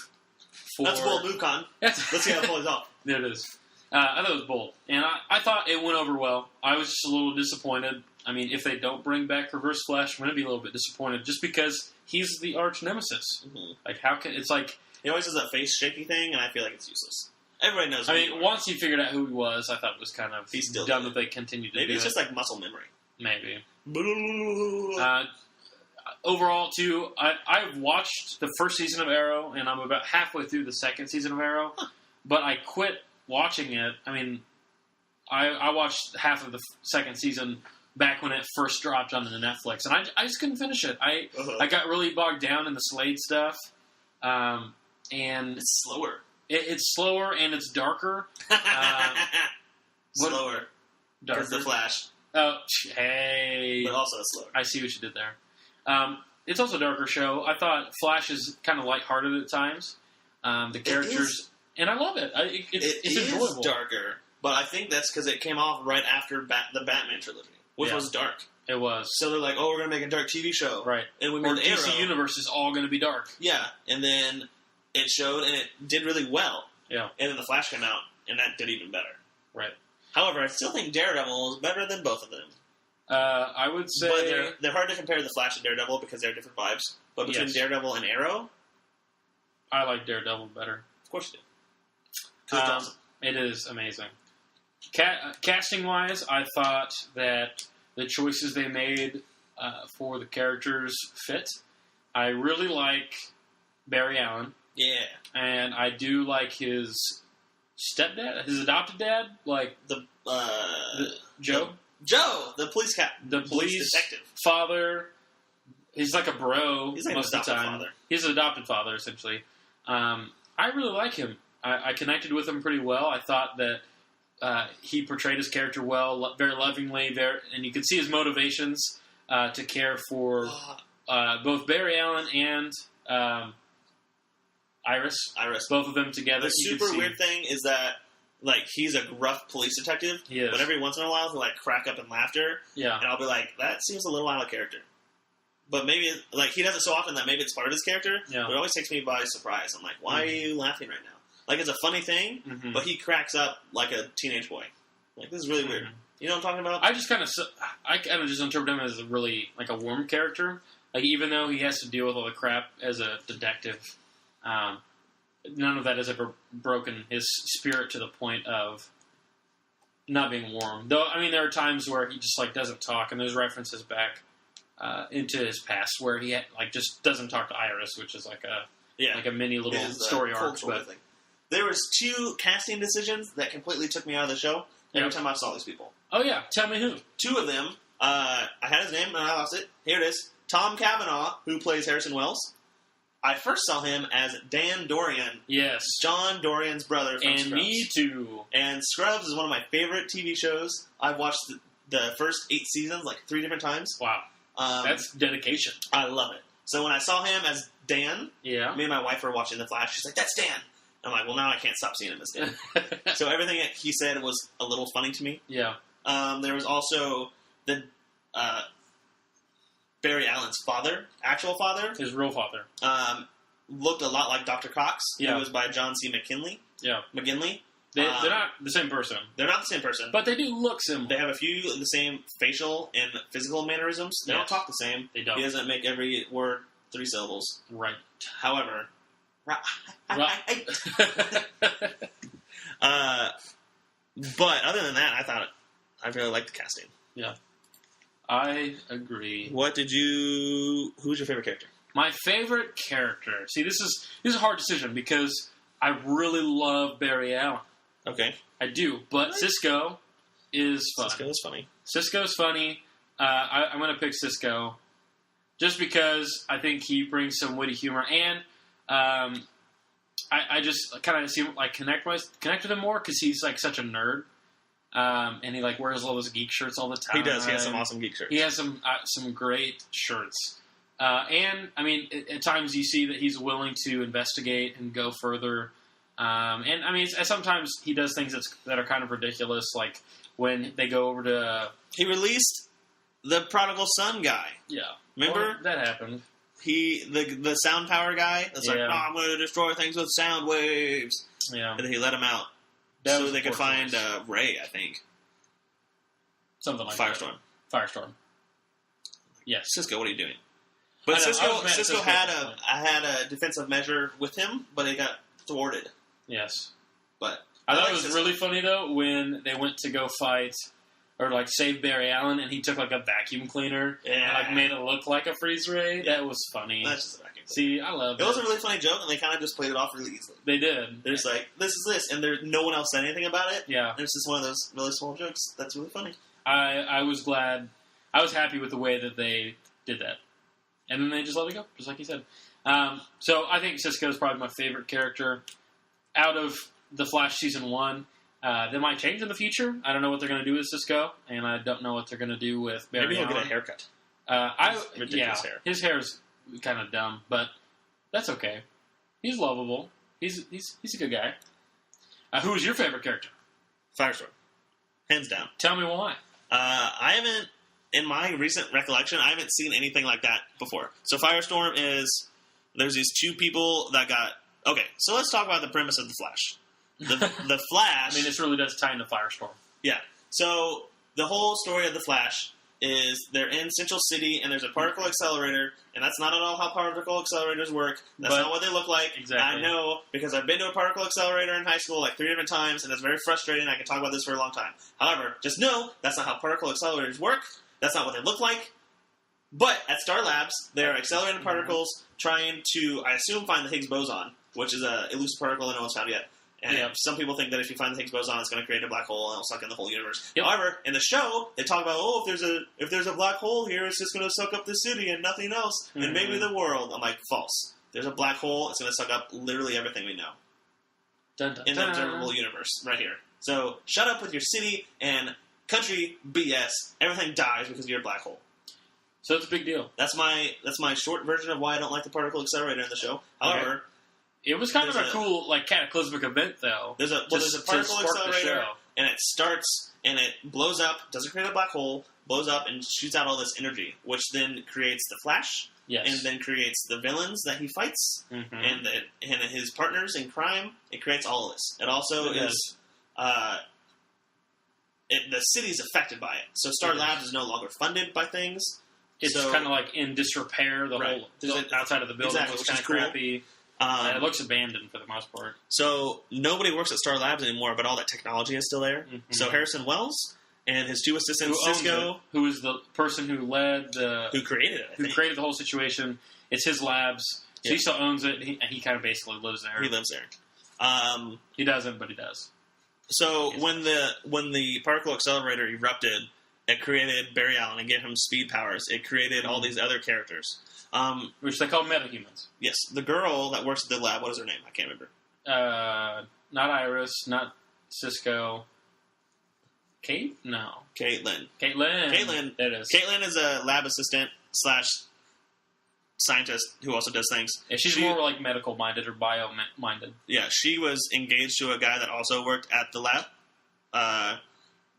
That's a bold move, Con. Let's see how it plays off. There it is. I thought it was bold. And I thought it went over well. I was just a little disappointed. If they don't bring back Reverse Flash, I'm going to be a little bit disappointed just because he's the arch nemesis. Mm-hmm. He always does that face shaky thing, and I feel like it's useless. Everybody knows. Once you figured out who he was, I thought it was kind of dumb that they continued to do it. Maybe it's just muscle memory. Maybe. Overall, too, I've watched the first season of Arrow, and I'm about halfway through the second season of Arrow, but I quit watching it. I watched half of the second season back when it first dropped onto Netflix, and I just couldn't finish it. I got really bogged down in the Slade stuff, and it's slower. It's slower and it's darker. Slower. Darker. The Flash. Oh, hey. But also slower. I see what you did there. It's also a darker show. I thought Flash is kind of lighthearted at times. The characters, and I love it. It's enjoyable. It is darker, but I think that's because it came off right after the Batman trilogy, which was dark. It was. So they're like, we're going to make a dark TV show. Right. And we made the DC Universe is all going to be dark. Yeah. And then it showed, and it did really well. Yeah. And then The Flash came out, and that did even better. Right. However, I still think Daredevil is better than both of them. I would say... But they're hard to compare The Flash and Daredevil because they're different vibes. But between Daredevil and Arrow... I like Daredevil better. Of course you do. Because it's awesome. It is amazing. Casting-wise, I thought that the choices they made for the characters fit. I really like Barry Allen. Yeah. And I do like his stepdad, his adopted dad, Joe. Joe, the police the police detective. Father. He's like a bro. He's like most of the time. Father. He's an adopted father, essentially. I really like him. I connected with him pretty well. I thought that he portrayed his character well, very lovingly, and you could see his motivations to care for both Barry Allen and Iris. Iris. Both of them together. The super weird thing is that like, he's a gruff police detective. He is. But every once in a while, he'll, like, crack up in laughter. Yeah. And I'll be like, that seems a little out of character. But maybe, like, he does it so often that maybe it's part of his character. Yeah. But it always takes me by surprise. I'm like, why are you laughing right now? Like, it's a funny thing, but he cracks up like a teenage boy. Like, this is really weird. You know what I'm talking about? I kind of just interpret him as a really, like, a warm character. Like, even though he has to deal with all the crap as a detective, none of that has ever broken his spirit to the point of not being warm. Though, I mean, there are times where he just, like, doesn't talk, and there's references back into his past where he, like, just doesn't talk to Iris, which is like a mini little story arc. But there was 2 casting decisions that completely took me out of the show every time I saw these people. Oh, yeah. Tell me who. 2 of them, I had his name and I lost it. Here it is. Tom Cavanaugh, who plays Harrison Wells. I first saw him as Dan Dorian. Yes. John Dorian's brother from Scrubs. And me too. And Scrubs is one of my favorite TV shows. I've watched the first 8 seasons like 3 different times. Wow. That's dedication. I love it. So when I saw him as Dan, me and my wife were watching The Flash. She's like, that's Dan. I'm like, well, now I can't stop seeing him as Dan. So everything that he said was a little funny to me. Yeah. There was also the Barry Allen's father, actual father. His real father. Looked a lot like Dr. Cox. Yeah. It was by John C. McGinley. Yeah. McGinley. They're not the same person. They're not the same person. But they do look similar. They have a few of the same facial and physical mannerisms. They don't talk the same. They don't. He doesn't make every word 3 syllables. Right. However... but other than that, I really liked the casting. Yeah. I agree. Who's your favorite character? My favorite character... See, this is a hard decision because I really love Barry Allen. Okay. I do, but really? Cisco is fun. Cisco is funny. Cisco's funny. I'm going to pick Cisco just because I think he brings some witty humor, and I just kind of seem like connect with him more because he's like such a nerd, and he like wears all those geek shirts all the time. He does. He has some awesome geek shirts. He has some great shirts. And, I mean, at times you see that he's willing to investigate and go further. And, I mean, sometimes he does things that are kind of ridiculous, like when they go over to... He released the Prodigal Son guy. Yeah. Remember? Well, that happened. The sound power guy, that's like, I'm going to destroy things with sound waves. Yeah. And then he let him out. So they could find Ray, I think. Something like Firestorm. That. Firestorm. Yes. Cisco, what are you doing? But Cisco had a defensive measure with him, but it got thwarted. Yes. But I thought it was really funny, though, when they went to go fight or, like, save Barry Allen, and he took, like, a vacuum cleaner and, like, made it look like a freeze ray. Yeah. That was funny. That's just a vacuum cleaner. See, I love it. It was a really funny joke, and they kind of just played it off really easily. They did. They're just like, this is this, and no one else said anything about it. Yeah. And it's just one of those really small jokes that's really funny. I was glad. I was happy with the way that they did that. And then they just let it go, just like you said. So I think Cisco is probably my favorite character out of The Flash Season 1. They might change in the future. I don't know what they're going to do with Cisco, and I don't know what they're going to do with Barry Maybe he'll Allen. get a haircut. Ridiculous hair. His hair is kind of dumb, but that's okay. He's lovable. He's a good guy. Who is your favorite character? Firestorm. Hands down. Tell me why. I haven't... In my recent recollection, I haven't seen anything like that before. So Firestorm is... There's these 2 people that got... Okay, so let's talk about the premise of The Flash. The Flash... I mean, this really does tie into Firestorm. Yeah. So the whole story of The Flash is they're in Central City, and there's a particle accelerator, and that's not at all how particle accelerators work. That's not what they look like. Exactly. I know, because I've been to a particle accelerator in high school like 3 different times, and it's very frustrating. I can talk about this for a long time. However, just know that's not how particle accelerators work. That's not what they look like. But at Star Labs, they're accelerating particles trying to, I assume, find the Higgs boson, which is an elusive particle that no one's found yet. And some people think that if you find the Higgs boson, it's going to create a black hole and it'll suck in the whole universe. Yep. However, in the show, they talk about, if there's a black hole here, it's just going to suck up the city and nothing else, and maybe the world. I'm like, false. There's a black hole, it's going to suck up literally everything we know. Dun, dun, in the observable universe, right here. So, shut up with your city and country BS. Everything dies because you're a black hole. So it's a big deal. That's my short version of why I don't like the particle accelerator in the show. However, It was kind of a cool, like, cataclysmic event, though. There's a particle accelerator, and it starts, and it blows up, doesn't create a black hole, blows up, and shoots out all this energy, which then creates the Flash, and then creates the villains that he fights, and his partners in crime. It creates all of this. It also is... the city's affected by it. So Star Labs is no longer funded by things. It's kind of like in disrepair. The whole outside of the building looks kind of crappy. It looks abandoned for the most part. So nobody works at Star Labs anymore, but all that technology is still there. So Harrison Wells and his two assistants, Cisco, who is the person who led who created it, created the whole situation. It's his labs, so he still owns it. He kind of basically lives there. He lives there. He doesn't, but he does. So when the particle accelerator erupted, it created Barry Allen and gave him speed powers. It created all these other characters. Which they call metahumans. Yes. The girl that works at the lab, what is her name? I can't remember. Not Iris, not Cisco. Kate? No. Caitlin. That is. Caitlin is a lab assistant / scientist who also does things. Yeah, she's more like medical minded or bio minded. Yeah, she was engaged to a guy that also worked at the lab.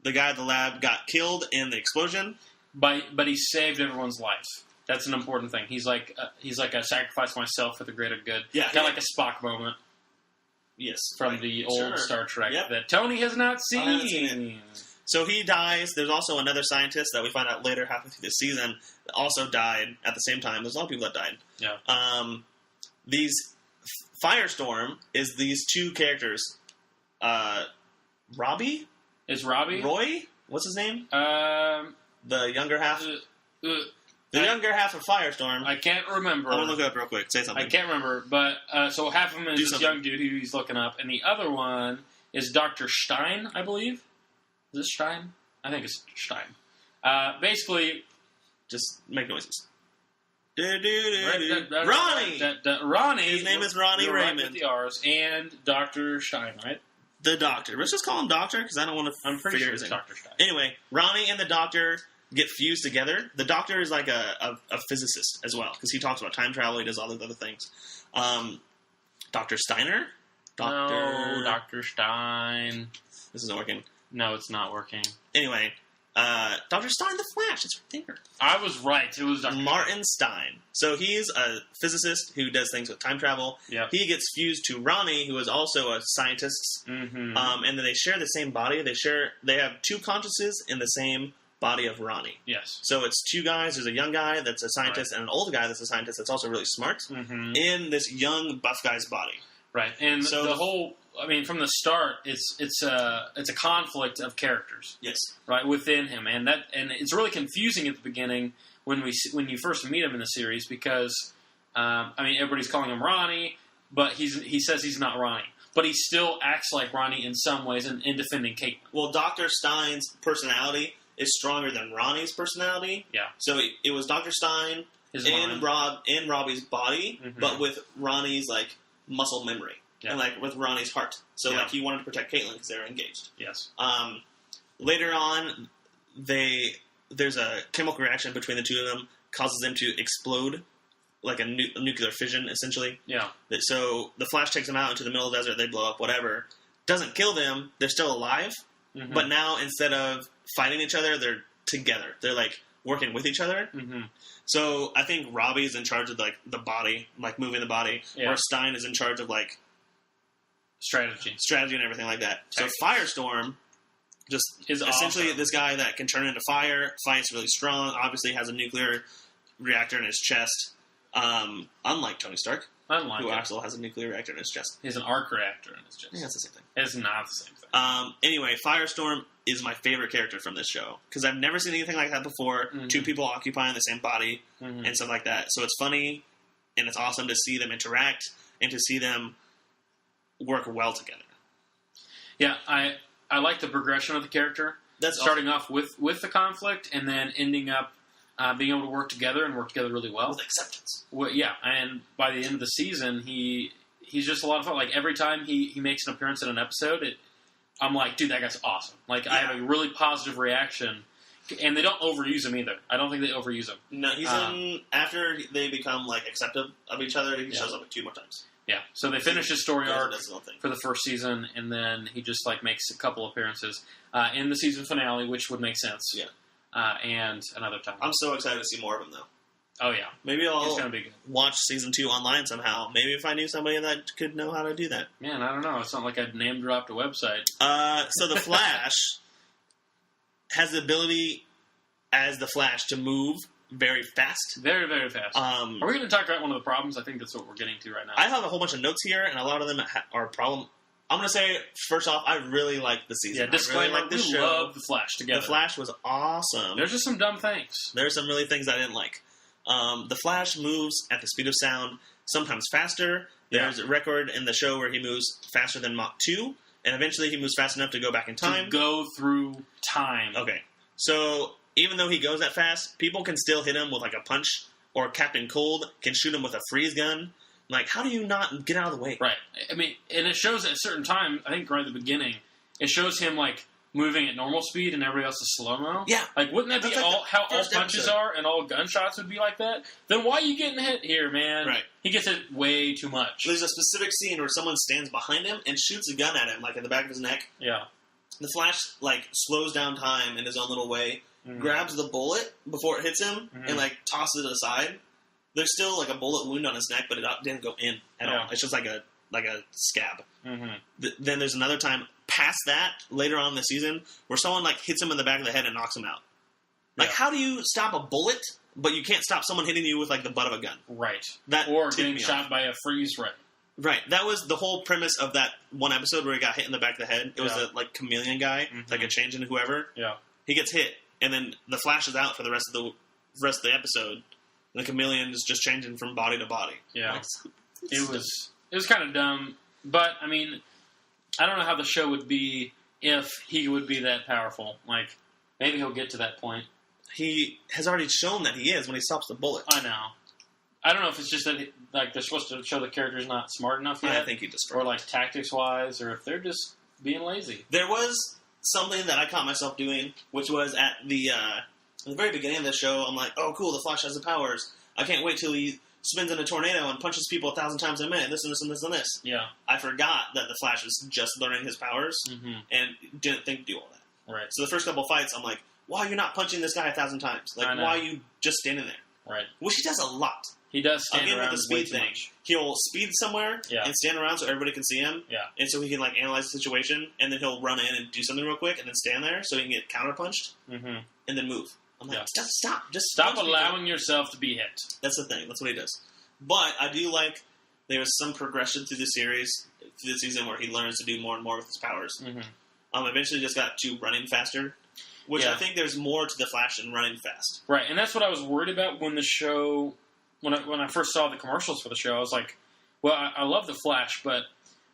The guy at the lab got killed in the explosion, but he saved everyone's life. That's an important thing. He's like I sacrifice myself for the greater good. Yeah, kind of like a Spock moment. Yes, from the old Star Trek that Tony has not seen. I haven't seen it. So he dies. There's also another scientist that we find out later, halfway through the season, that also died at the same time. There's a lot of people that died. Yeah. Firestorm is these two characters. Robbie? Is Robbie? Roy? What's his name? The younger half. The younger half of Firestorm. I can't remember. I'm going to look it up real quick. Say something. I can't remember. But so half of him is this young dude who he's looking up, and the other one is Dr. Stein, I believe. Is this Stein? I think it's Stein. Basically, just make noises. Ronnie! Ronnie! His name is Ronnie Raymond. With the R's. And Dr. Stein, right? The Doctor. Let's just call him Doctor, because I don't want to figure it's Dr. Stein. Anyway, Ronnie and the Doctor get fused together. The Doctor is like a physicist as well, because he talks about time travel, he does all these other things. Dr. Steiner? No, Dr. Stein. This isn't working. No, it's not working. Anyway, Dr. Stein, the Flash, it's right there. I was right. It was Dr. Martin Stein. So he's a physicist who does things with time travel. Yep. He gets fused to Ronnie, who is also a scientist. And then they share the same body. They have two consciousnesses in the same body of Ronnie. Yes. So it's two guys. There's a young guy that's a scientist and an old guy that's a scientist that's also really smart in this young buff guy's body. Right. And so the whole... I mean, from the start, it's a conflict of characters. Yes. Right within him, and it's really confusing at the beginning when you first meet him in the series because everybody's calling him Ronnie, but he says he's not Ronnie, but he still acts like Ronnie in some ways in defending Caitlin. Well, Dr. Stein's personality is stronger than Ronnie's personality. Yeah. So it was Dr. Stein in Robbie's body, but with Ronnie's like muscle memory. Yeah. And, like, with Ronnie's heart. So, he wanted to protect Caitlin because they were engaged. Yes. Later on, there's a chemical reaction between the two of them, causes them to explode, like a nuclear fission, essentially. Yeah. So, the Flash takes them out into the middle of the desert, they blow up, whatever. Doesn't kill them, they're still alive, but now, instead of fighting each other, they're together. They're, like, working with each other. So, I think Robbie's in charge of, like, the body, like, moving the body, where Stein is in charge of, like, strategy and everything like that. So Firestorm just is essentially this guy that can turn into fire, fights really strong, obviously has a nuclear reactor in his chest, unlike Tony Stark, who also has a nuclear reactor in his chest. He has an arc reactor in his chest. I think that's the same thing. It's not the same thing. Anyway, Firestorm is my favorite character from this show, because I've never seen anything like that before, two people occupying the same body, and stuff like that. So it's funny, and it's awesome to see them interact, and to see them work well together. Yeah, I like the progression of the character. That's starting off with the conflict and then ending up being able to work together and work together really well. With acceptance. Well, yeah, and by the end of the season, he's just a lot of fun. Like, every time he makes an appearance in an episode, I'm like, dude, that guy's awesome. Like, I have a really positive reaction. And they don't overuse him either. I don't think they overuse him. No, he's in... After they become, like, acceptive of each other, he shows up like 2 more times. Yeah. So they finish his story arc for the first season, and then he just makes a couple appearances in the season finale, which would make sense. Yeah. And another time. I'm so excited to see more of him, though. Oh, yeah. Maybe I'll watch season 2 online somehow. Maybe if I knew somebody that could know how to do that. Man, I don't know. It's not like I'd name dropped a website. So the Flash has the ability as the Flash to move very fast. Very, very fast. Are we going to talk about one of the problems? I think that's what we're getting to right now. I have a whole bunch of notes here, and a lot of them are problem. I'm going to say, first off, I really like the season. Yeah, disclaimer, we love The Flash together. The Flash was awesome. There's just some dumb things. There's some really things I didn't like. The Flash moves at the speed of sound, sometimes faster. There's a record in the show where he moves faster than Mach 2, and eventually he moves fast enough to go back in time. To go through time. Okay. So, even though he goes that fast, people can still hit him with a punch, or Captain Cold can shoot him with a freeze gun. How do you not get out of the way? Right. I mean, and it shows at a certain time, I think right at the beginning, it shows him, moving at normal speed and everybody else is slow-mo. Yeah. Wouldn't that be how all punches are and all gunshots would be like that? Then why are you getting hit here, man? Right. He gets hit way too much. There's a specific scene where someone stands behind him and shoots a gun at him, in the back of his neck. Yeah. The Flash, slows down time in his own little way, grabs the bullet before it hits him, and, tosses it aside. There's still, a bullet wound on his neck, but it didn't go in at all. It's just like a scab. Mm-hmm. Then there's another time past that, later on in the season, where someone, hits him in the back of the head and knocks him out. How do you stop a bullet, but you can't stop someone hitting you with, the butt of a gun? Right. Or getting shot by a freeze ray. Right. That was the whole premise of that one episode where he got hit in the back of the head. It was a, chameleon guy, a change in whoever. Yeah. He gets hit, and then the Flash is out for the rest of the episode. And the chameleon is just changing from body to body. Yeah. It was kind of dumb, but, I mean, I don't know how the show would be if he would be that powerful. Maybe he'll get to that point. He has already shown that he is when he stops the bullet. I know. I don't know if it's just that, they're supposed to show the character's not smart enough yet. I think he just... Or, tactics-wise, or if they're just being lazy. There was something that I caught myself doing, which was at the very beginning of the show, I'm like, oh, cool, the Flash has the powers. I can't wait till he spins in a tornado and punches people 1,000 times a minute, this and this and this and this. Yeah. I forgot that the Flash was just learning his powers and didn't think to do all that. Right. So the first couple fights, I'm like, why are you not punching this guy 1,000 times? Why are you just standing there? Right. Which he does a lot. He does stand around with the speed thing. He'll speed somewhere and stand around so everybody can see him. Yeah. And so he can analyze the situation, and then he'll run in and do something real quick, and then stand there so he can get counterpunched, and then move. I'm like, stop. Just stop allowing yourself to be hit. That's the thing. That's what he does. But I do like there was some progression through the series, through the season, where he learns to do more and more with his powers. Eventually just got to running faster, which I think there's more to the Flash than running fast. Right, and that's what I was worried about when the show... When I first saw the commercials for the show, I was like, well, I love the Flash, but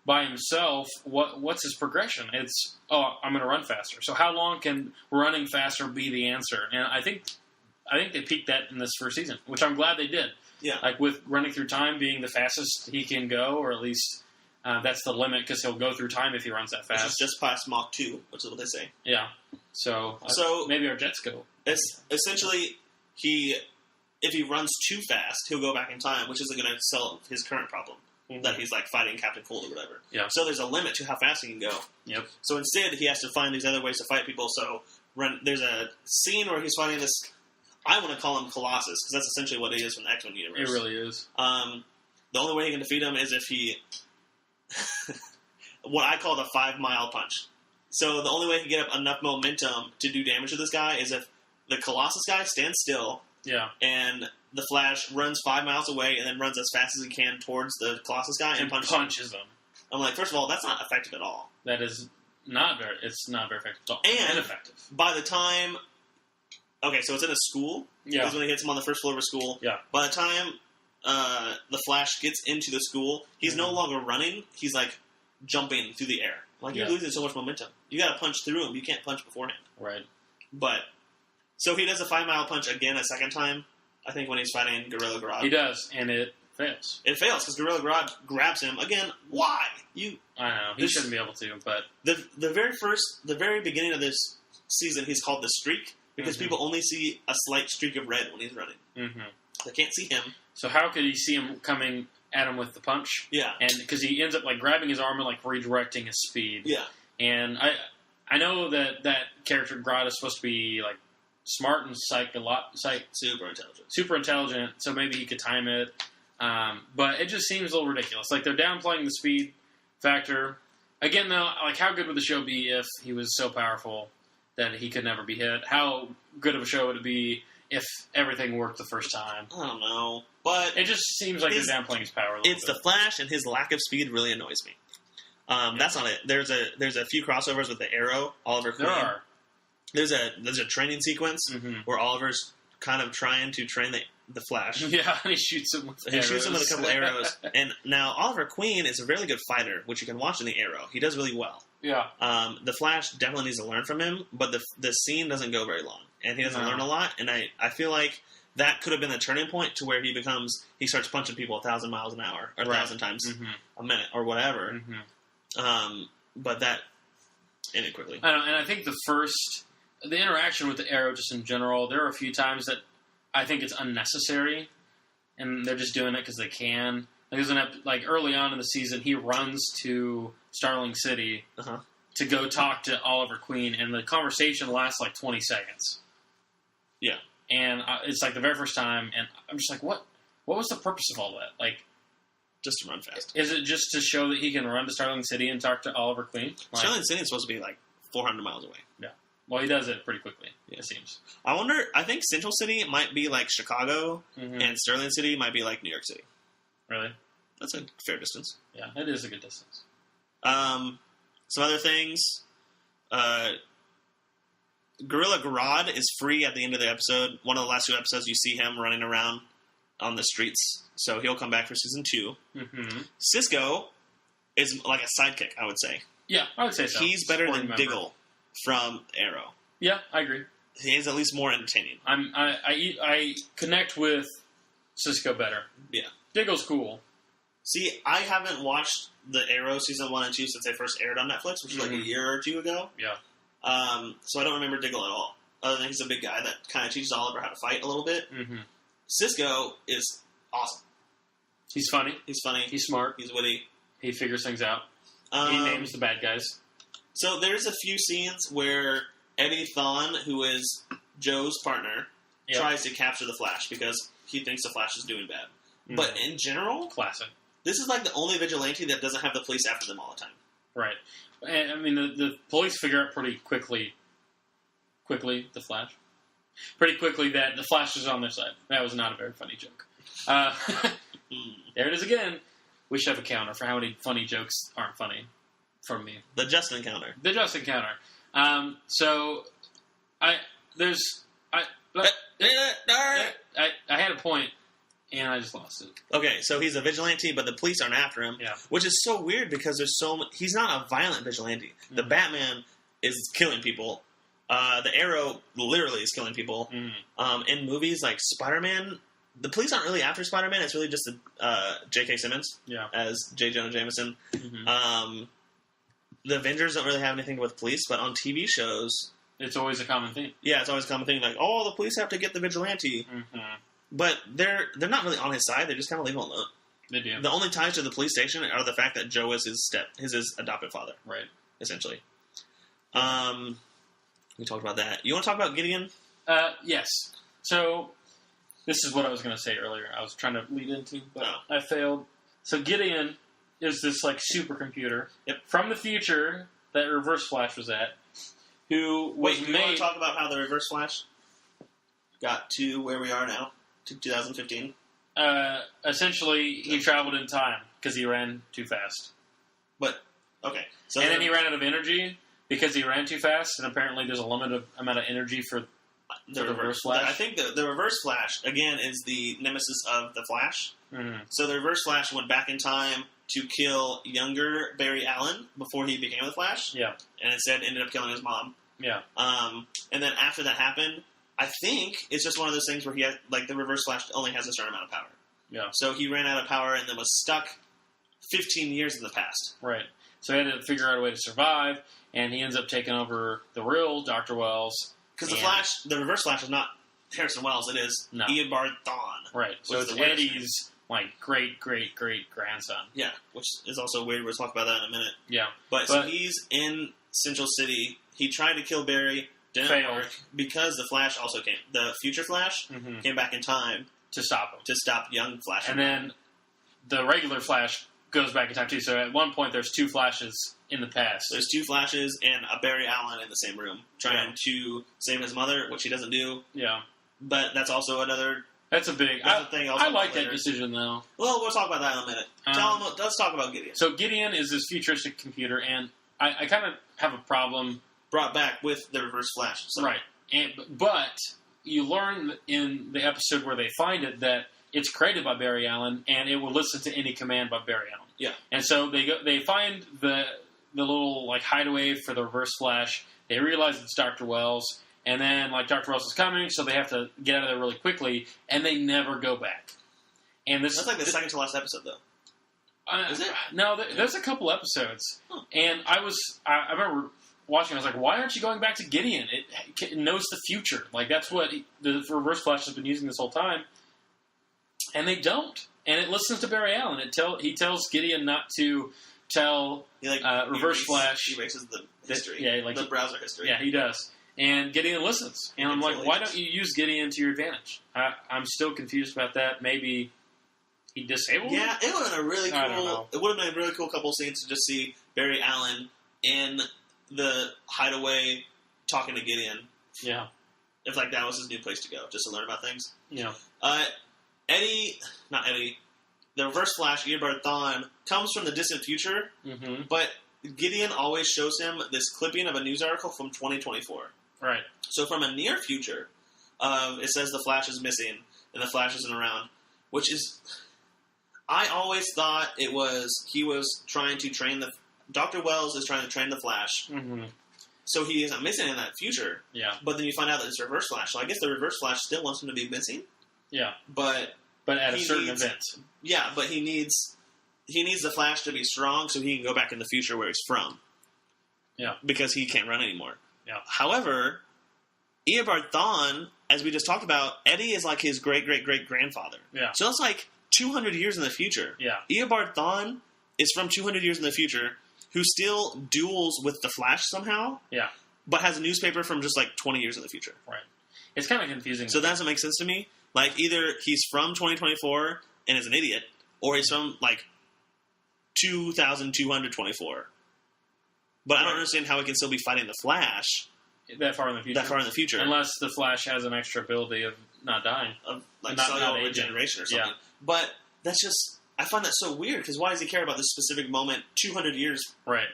by himself, what's his progression? It's, I'm going to run faster. So how long can running faster be the answer? And I think they peaked that in this first season, which I'm glad they did. Yeah. With running through time being the fastest he can go, or at least that's the limit, because he'll go through time if he runs that fast. Which is just past Mach 2, which is what they say. Yeah. So maybe our jets go. Essentially, if he runs too fast, he'll go back in time, which isn't going to solve his current problem, that he's fighting Captain Cold or whatever. Yeah. So there's a limit to how fast he can go. Yep. So instead, he has to find these other ways to fight people. So there's a scene where he's fighting this, I want to call him Colossus, because that's essentially what he is from the X-Men universe. It really is. The only way he can defeat him is if he, what I call the 5-mile punch. So the only way he can get up enough momentum to do damage to this guy is if the Colossus guy stands still. Yeah. And the Flash runs 5 miles away and then runs as fast as he can towards the Colossus guy and punches him. I'm like, first of all, that's not effective at all. That is it's not very effective at all. And ineffective. By the time, okay, so it's in a school. Yeah. Is when he hits him on the first floor of a school. Yeah. By the time the Flash gets into the school, he's no longer running. He's jumping through the air. You're losing so much momentum. You got to punch through him. You can't punch beforehand. Right. But so he does a 5-mile punch again a second time, I think, when he's fighting Gorilla Grodd. He does, and it fails. It fails, because Gorilla Grodd grabs him. Again, why? I know, he shouldn't be able to, but... The very beginning of this season, he's called the Streak, because people only see a slight streak of red when he's running. They can't see him. So how could he see him coming at him with the punch. Yeah. And because he ends up like grabbing his arm and like redirecting his speed. Yeah. And I know that character Grodd is supposed to be like smart and super intelligent, so maybe he could time it. But it just seems a little ridiculous. Like, they're downplaying the speed factor. Again, though, like, how good would the show be if he was so powerful that he could never be hit? How good of a show would it be if everything worked the first time? I don't know. But it just seems like they're downplaying his power a little bit. The Flash, and his lack of speed really annoys me. That's not it. There's a few crossovers with the Arrow, Oliver Queen. There are. There's a training sequence where Oliver's kind of trying to train the Flash. Yeah, and he shoots him with arrows. He shoots him with a couple arrows. And now Oliver Queen is a really good fighter, which you can watch in the Arrow. He does really well. Yeah. The Flash definitely needs to learn from him, but the scene doesn't go very long, and he doesn't learn a lot. And I feel like that could have been the turning point to where he starts punching people 1,000 miles an hour, or 1,000 times a minute, or whatever. But that ended quickly. I know, and I think the interaction with the Arrow, just in general, there are a few times that I think it's unnecessary, and they're just doing it because they can. Like early on in the season, he runs to Starling City to go talk to Oliver Queen, and the conversation lasts like 20 seconds. Yeah. And it's like the very first time, and I'm just like, what was the purpose of all that? Like, just to run fast. Is it just to show that he can run to Starling City and talk to Oliver Queen? Like, Starling City is supposed to be like 400 miles away. Yeah. Well, he does it pretty quickly, it seems. I think Central City might be like Chicago, and Sterling City might be like New York City. Really? That's a fair distance. Yeah, it is a good distance. Some other things. Gorilla Grodd is free at the end of the episode. One of the last 2 episodes, you see him running around on the streets. So he'll come back for season 2. Cisco is like a sidekick, I would say. Yeah, I would say so. He's better than Diggle from Arrow. Yeah, I agree. He is at least more entertaining. I connect with Cisco better. Yeah. Diggle's cool. See, I haven't watched the Arrow season 1 and 2 since they first aired on Netflix, which was like a year or 2 ago. Yeah. So I don't remember Diggle at all. Other than he's a big guy that kind of teaches Oliver how to fight a little bit. Cisco is awesome. He's funny. He's funny. He's smart. He's witty. He figures things out. He names the bad guys. So there's a few scenes where Eddie Thawne, who is Joe's partner, tries to capture the Flash because he thinks the Flash is doing bad. But in general, classic. This is like the only vigilante that doesn't have the police after them all the time. Right. And, I mean, the police figure out pretty quickly, the Flash? Pretty quickly that the Flash is on their side. That was not a very funny joke. There it is again. We should have a counter for how many funny jokes aren't funny from me. The Justin counter. The Justin counter. So, I had a point, and I just lost it. Okay, so he's a vigilante, but the police aren't after him. Yeah. Which is so weird because there's he's not a violent vigilante. The Batman is killing people. The Arrow literally is killing people. In movies like Spider-Man, the police aren't really after Spider-Man. It's really just J.K. Simmons as J. Jonah Jameson. The Avengers don't really have anything with police, but on TV shows... It's always a common thing. Yeah, it's always a common thing. Like, oh, the police have to get the vigilante. But they're not really on his side. They just kind of leave him alone. They do. The only ties to the police station are the fact that Joe is his adopted father. Right. Essentially. We talked about that. You want to talk about Gideon? Yes. So, this is what I was going to say earlier. I was trying to lead into, but I failed. So, Gideon is this, like, supercomputer from the future that Reverse Flash was at, who was made... Wait, you want to talk about how the Reverse Flash got to where we are now, to 2015? Essentially, he traveled in time because he ran too fast. But, okay. So and then he ran out of energy because he ran too fast, and apparently there's a limited amount of energy for the Reverse Flash. I think the Reverse Flash, again, is the nemesis of the Flash. So the Reverse Flash went back in time to kill younger Barry Allen before he became the Flash. Yeah. And instead ended up killing his mom. Yeah. And then after that happened, I think it's just one of those things where he had, like, the Reverse Flash only has a certain amount of power. Yeah. So he ran out of power and then was stuck 15 years in the past. Right. So he had to figure out a way to survive, and he ends up taking over the real Dr. Wells. Because the Reverse Flash is not Harrison Wells, it is Eobard Thawne. Right. So it's Eddie's like, great-great-great-grandson. Yeah, which is also weird. We'll talk about that in a minute. Yeah. But so he's in Central City. He tried to kill Barry. Didn't work because the Flash also came. The Future Flash came back in time to stop him. To stop young Flash. And then the regular Flash goes back in time, too. So at one point, there's 2 Flashes in the past. There's 2 Flashes and a Barry Allen in the same room trying to save his mother, which he doesn't do. Yeah. But that's also another... That's a big... thing I like that decision, though. Well, we'll talk about that in a minute. Let's talk about Gideon. So Gideon is this futuristic computer, and I kind of have a problem... Brought back with the Reverse Flash. So. Right. But you learn in the episode where they find it that it's created by Barry Allen, and it will listen to any command by Barry Allen. Yeah. And so they find the little like hideaway for the Reverse Flash. They realize it's Dr. Wells, and then like Dr. Wells is coming, so they have to get out of there really quickly, and they never go back. And that's like the second to last episode, though. Is it? No, there's a couple episodes, and I remember watching. I was like, why aren't you going back to Gideon? It knows the future. Like that's what the Reverse Flash has been using this whole time. And they don't. And it listens to Barry Allen. He tells Gideon not to tell Reverse Flash. He erases the history. The browser history. Yeah, he does. And Gideon listens. And I'm like, why don't you use Gideon to your advantage? I'm still confused about that. Maybe he disabled him? Yeah, it would have been a really cool... It would have been a really cool couple scenes to just see Barry Allen in the hideaway talking to Gideon. Yeah. If that was his new place to go, just to learn about things. Yeah. The Reverse Flash, Eobard Thawne, comes from the distant future, but Gideon always shows him this clipping of a news article from 2024. Right. So from a near future, it says the Flash is missing, and the Flash isn't around, which is... I always thought he was trying to train Dr. Wells is trying to train the Flash, so he isn't missing in that future. Yeah. But then you find out that it's Reverse Flash, so I guess the Reverse Flash still wants him to be missing. Yeah. But at a certain event. Yeah, but he needs the Flash to be strong so he can go back in the future where he's from. Yeah. Because he can't run anymore. Yeah. However, Eobard Thawne, as we just talked about, Eddie is like his great-great-great-grandfather. Yeah. So that's like 200 years in the future. Yeah. Eobard Thawne is from 200 years in the future who still duels with the Flash somehow. Yeah. But has a newspaper from just 20 years in the future. Right. It's kind of confusing. So that doesn't make sense to me. Either he's from 2024 and is an idiot, or he's from 2224. But I don't understand how he can still be fighting the Flash that far in the future. Unless the Flash has an extra ability of not dying, of cellular regeneration or something. Yeah. But that's just, I find that so weird because why does he care about this specific moment 200 years? Right.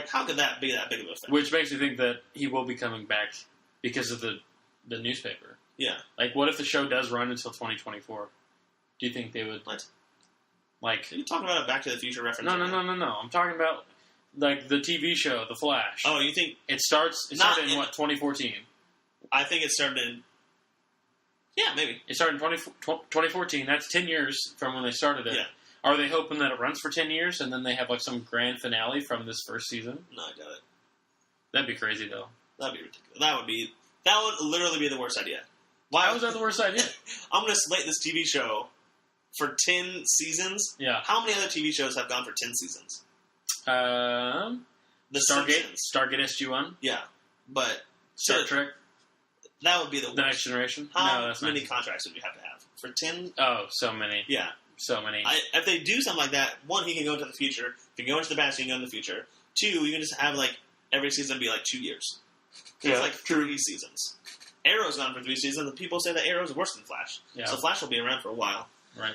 How could that be that big of a thing? Which makes me think that he will be coming back because of the newspaper. Yeah. What if the show does run until 2024? Do you think they would... What? Are you talking about a Back to the Future reference? No. I'm talking about, the TV show, The Flash. Oh, you think... It started in 2014? I think it started in... Yeah, maybe. It started in 2014. That's 10 years from when they started it. Yeah. Are they hoping that it runs for 10 years and then they have, some grand finale from this first season? No, I doubt it. That'd be crazy, though. That'd be ridiculous. That would literally be the worst idea. Why was that the worst idea? I'm going to slate this TV show for 10 seasons. Yeah. How many other TV shows have gone for 10 seasons? The Stargate SG-1? Yeah. But... Star Trek? That would be the worst. The Next Generation? How many contracts would you have to have? For 10? Oh, so many. Yeah. So many. If they do something like that, one, he can go into the future. If you can go into the past, he can go into the future. Two, you can just have, every season be 2 years. Because it's 3 seasons. Arrow's gone for 3 seasons, and people say that Arrow's worse than Flash. Yeah. So Flash will be around for a while. Right.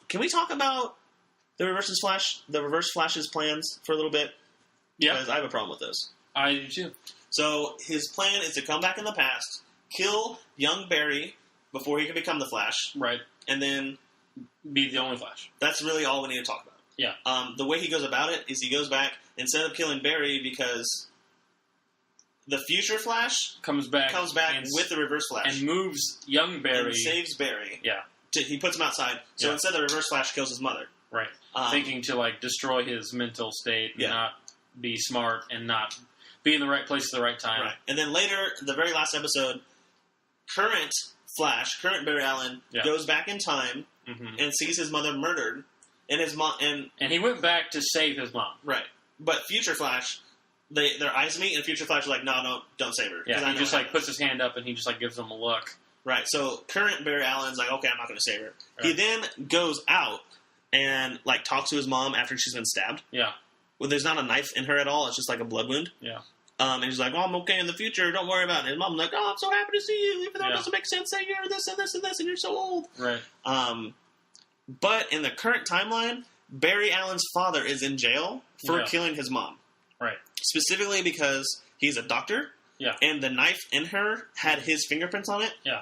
Can we talk about the Reverse Flash's plans for a little bit? Yeah. Because I have a problem with this. I do too. So his plan is to come back in the past, kill young Barry before he can become the Flash. Right. And then... be the only Flash. That's really all we need to talk about. Yeah. The way he goes about it is he goes back, instead of killing Barry, because... the Future Flash comes back with the Reverse Flash. And moves young Barry. And saves Barry. Yeah. He puts him outside. So instead, the Reverse Flash kills his mother. Right. Thinking to, destroy his mental state and not be smart and not be in the right place at the right time. Right. And then later, the very last episode, current Flash, current Barry Allen, goes back in time and sees his mother murdered, and his mom and he went back to save his mom. Right, but Future Flash, their eyes meet, and Future Flash is like, no, don't save her. Yeah, he just puts his hand up and he just gives them a look. Right, so current Barry Allen's like, okay, I'm not going to save her. Right. He then goes out and talks to his mom after she's been stabbed. Yeah. Well, there's not a knife in her at all. It's just a blood wound. Yeah. And he's like, I'm okay in the future. Don't worry about it. And his mom's like, oh, I'm so happy to see you. Even though it doesn't make sense that you're this and this and this and you're so old. Right. But in the current timeline, Barry Allen's father is in jail for killing his mom. Right. Specifically because he's a doctor. Yeah. And the knife in her had his fingerprints on it. Yeah.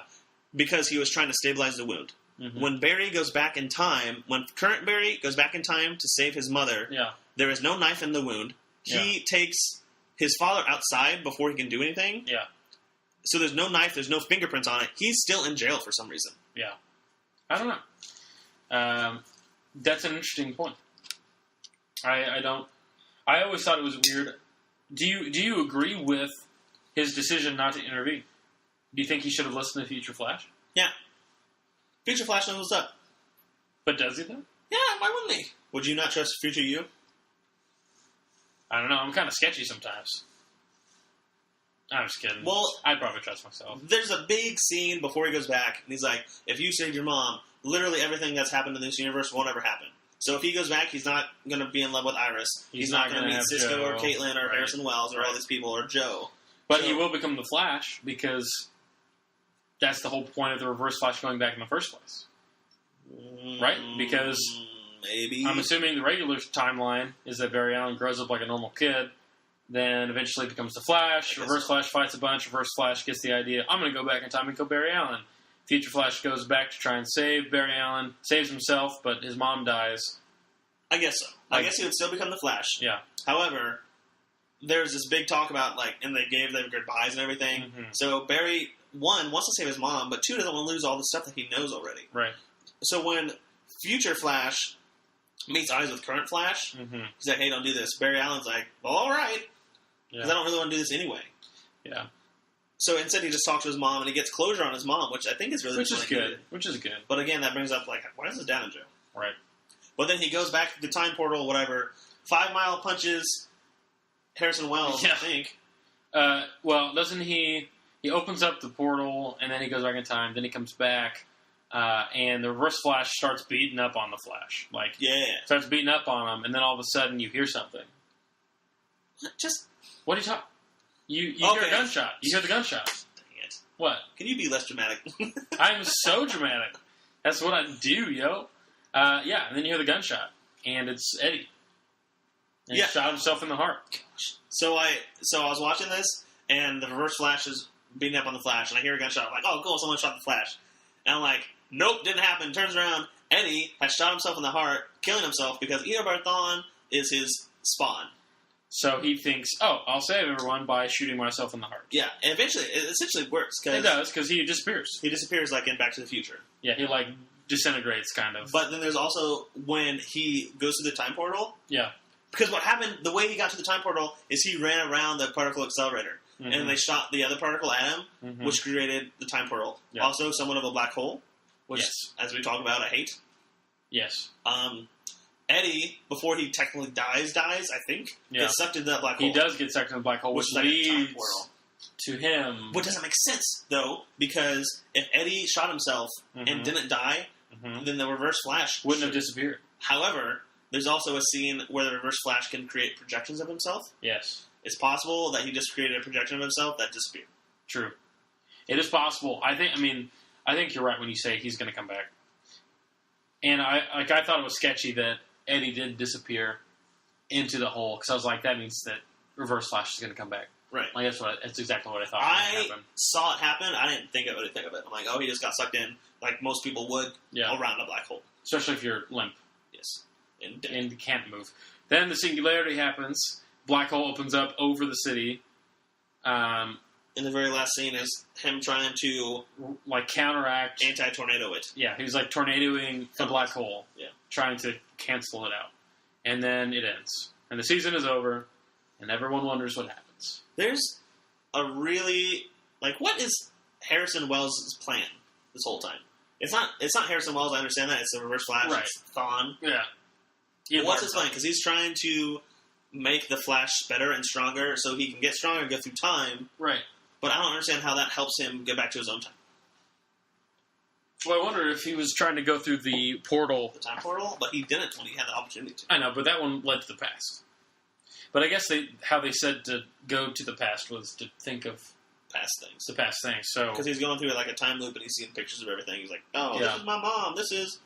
Because he was trying to stabilize the wound. Mm-hmm. When Barry goes back in time, when current Barry goes back in time to save his mother, there is no knife in the wound. He takes his father outside before he can do anything. Yeah. So there's no knife, there's no fingerprints on it. He's still in jail for some reason. Yeah. I don't know. That's an interesting point. I always thought it was weird. Do you agree with his decision not to intervene? Do you think he should have listened to Future Flash? Yeah. Future Flash knows what's up. But does he though? Yeah, why wouldn't he? Would you not trust future you? I don't know. I'm kind of sketchy sometimes. I'm just kidding. Well, I'd probably trust myself. There's a big scene before he goes back, and he's like, if you saved your mom, literally everything that's happened in this universe won't ever happen. So if he goes back, he's not going to be in love with Iris. He's not going to meet Cisco Joe, or Caitlin or Harrison Wells or all these people or Joe. But he will become the Flash because that's the whole point of the Reverse Flash going back in the first place. Right? Because maybe I'm assuming the regular timeline is that Barry Allen grows up like a normal kid, then eventually becomes the Flash. Reverse Flash fights a bunch. Reverse Flash gets the idea, I'm going to go back in time and kill Barry Allen. Future Flash goes back to try and save Barry Allen, saves himself, but his mom dies. I guess so. I guess he would still become the Flash. Yeah. However, there's this big talk about, and they gave them goodbyes and everything. Mm-hmm. So Barry, one, wants to save his mom, but two, doesn't want to lose all the stuff that he knows already. Right. So when Future Flash meets eyes with current Flash, he's like, hey, don't do this. Barry Allen's like, well, all right. Because I don't really want to do this anyway. Yeah. So instead he just talks to his mom, and he gets closure on his mom, which I think is really good. Which is good. But again, that brings up, why is his dad in jail? Right. But then he goes back to the time portal, whatever. 5 Mile punches Harrison Wells, I think. Well, doesn't he... He opens up the portal, and then he goes back in time. Then he comes back, and the Reverse Flash starts beating up on the Flash. Starts beating up on him, and then all of a sudden you hear something. What are you talking? You hear a gunshot. You hear the gunshot. Dang it. What? Can you be less dramatic? I'm so dramatic. That's what I do, yo. And then you hear the gunshot, and it's Eddie. And he shot himself in the heart. Gosh. So I was watching this, and the Reverse Flash is beating up on the Flash, and I hear a gunshot. I'm like, oh, cool, someone shot the Flash. And I'm like, nope, didn't happen. Turns around, Eddie has shot himself in the heart, killing himself because Eobard Thawne is his spawn. So he thinks, I'll save everyone by shooting myself in the heart. Yeah, and eventually, it essentially works. It does, because he disappears. He disappears in Back to the Future. Yeah, he disintegrates, kind of. But then there's also when he goes through the time portal. Yeah. Because what happened, the way he got to the time portal is he ran around the particle accelerator. Mm-hmm. And they shot the other particle at him, which created the time portal. Yeah. Also, somewhat of a black hole, which, as we talk about, I hate. Yes. Eddie, before he technically dies, I think, gets sucked into that black hole. He does get sucked into the black hole, which leads a time portal to him. Which doesn't make sense, though, because if Eddie shot himself and didn't die, then the Reverse Flash wouldn't have disappeared. However, there's also a scene where the Reverse Flash can create projections of himself. Yes. It's possible that he just created a projection of himself that disappeared. True. It is possible. I think you're right when you say he's going to come back. And I thought it was sketchy that Eddie did disappear into the hole, because I was like, that means that Reverse Flash is going to come back. Right. That's exactly what I thought. I saw it happen. I didn't think of it. I'm like, he just got sucked in, like most people would, around a black hole. Especially if you're limp. Yes. And can't move. Then the singularity happens. Black hole opens up over the city. And the very last scene is him trying to counteract, anti-tornado it. Yeah, he's tornadoing the black hole. Yeah, trying to cancel it out. And then it ends, and the season is over, and everyone wonders what happens. There's a really what is Harrison Wells' plan? this whole time. It's not Harrison Wells. I understand that. It's the Reverse Flash. Right. It's Thawne. Yeah. What's his plan? Because he's trying to make the Flash better and stronger so he can get stronger and go through time. Right. But I don't understand how that helps him get back to his own time. Well, I wonder if he was trying to go through the portal. The time portal? But he didn't when he had the opportunity to. I know, but that one led to the past. But I guess how they said to go to the past was to think of past things. The past things. So because he's going through like a time loop and he's seeing pictures of everything. He's like, oh, this is my mom. This is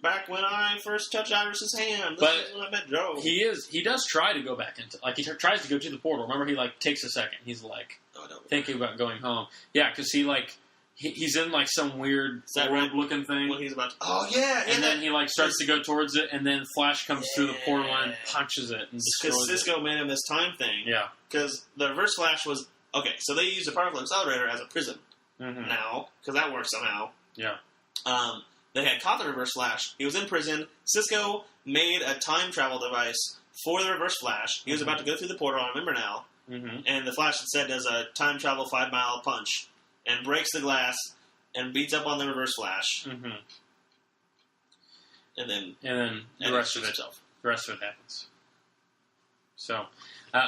back when I first touched Iris's hand. This is when I met Joe. He does try to go back into, like, he tries to go to the portal. Remember, he, like, takes a second. He's, like, thinking about going home. Yeah, because he, like, he's in, like, some weird orb-looking thing. When he's about to, oh, yeah. And then he, like, starts to go towards it, and then Flash comes through the portal and punches it and destroys it. Cisco made him this time thing. Yeah. Because the Reverse Flash was, okay, so they used a particle accelerator as a prison now, because that works somehow. Yeah. They had caught the Reverse Flash. He was in prison. Cisco made a time travel device for the Reverse Flash. He was about to go through the portal, I remember now. And the Flash instead does a time travel 5-mile punch and breaks the glass and beats up on the Reverse Flash. And then the rest of it happens. So,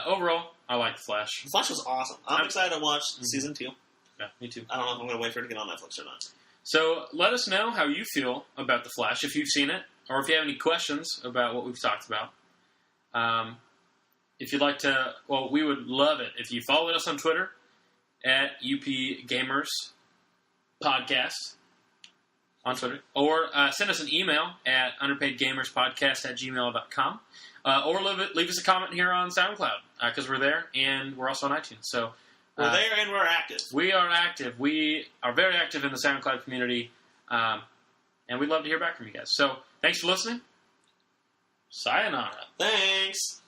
overall, I like the Flash. The Flash was awesome. I'm excited to watch season 2. Yeah, me too. I don't know if I'm going to wait for it to get on Netflix or not. So let us know how you feel about The Flash, if you've seen it, or if you have any questions about what we've talked about. If you'd like to, well, we would love it if you followed us on Twitter at UP Gamers Podcast on Twitter, or send us an email at underpaidgamerspodcast@gmail.com, or leave us a comment here on SoundCloud, because we're there, and we're also on iTunes. So we're there and we're active. We are active. We are very active in the SoundCloud community, and we'd love to hear back from you guys. So, thanks for listening. Sayonara. Thanks.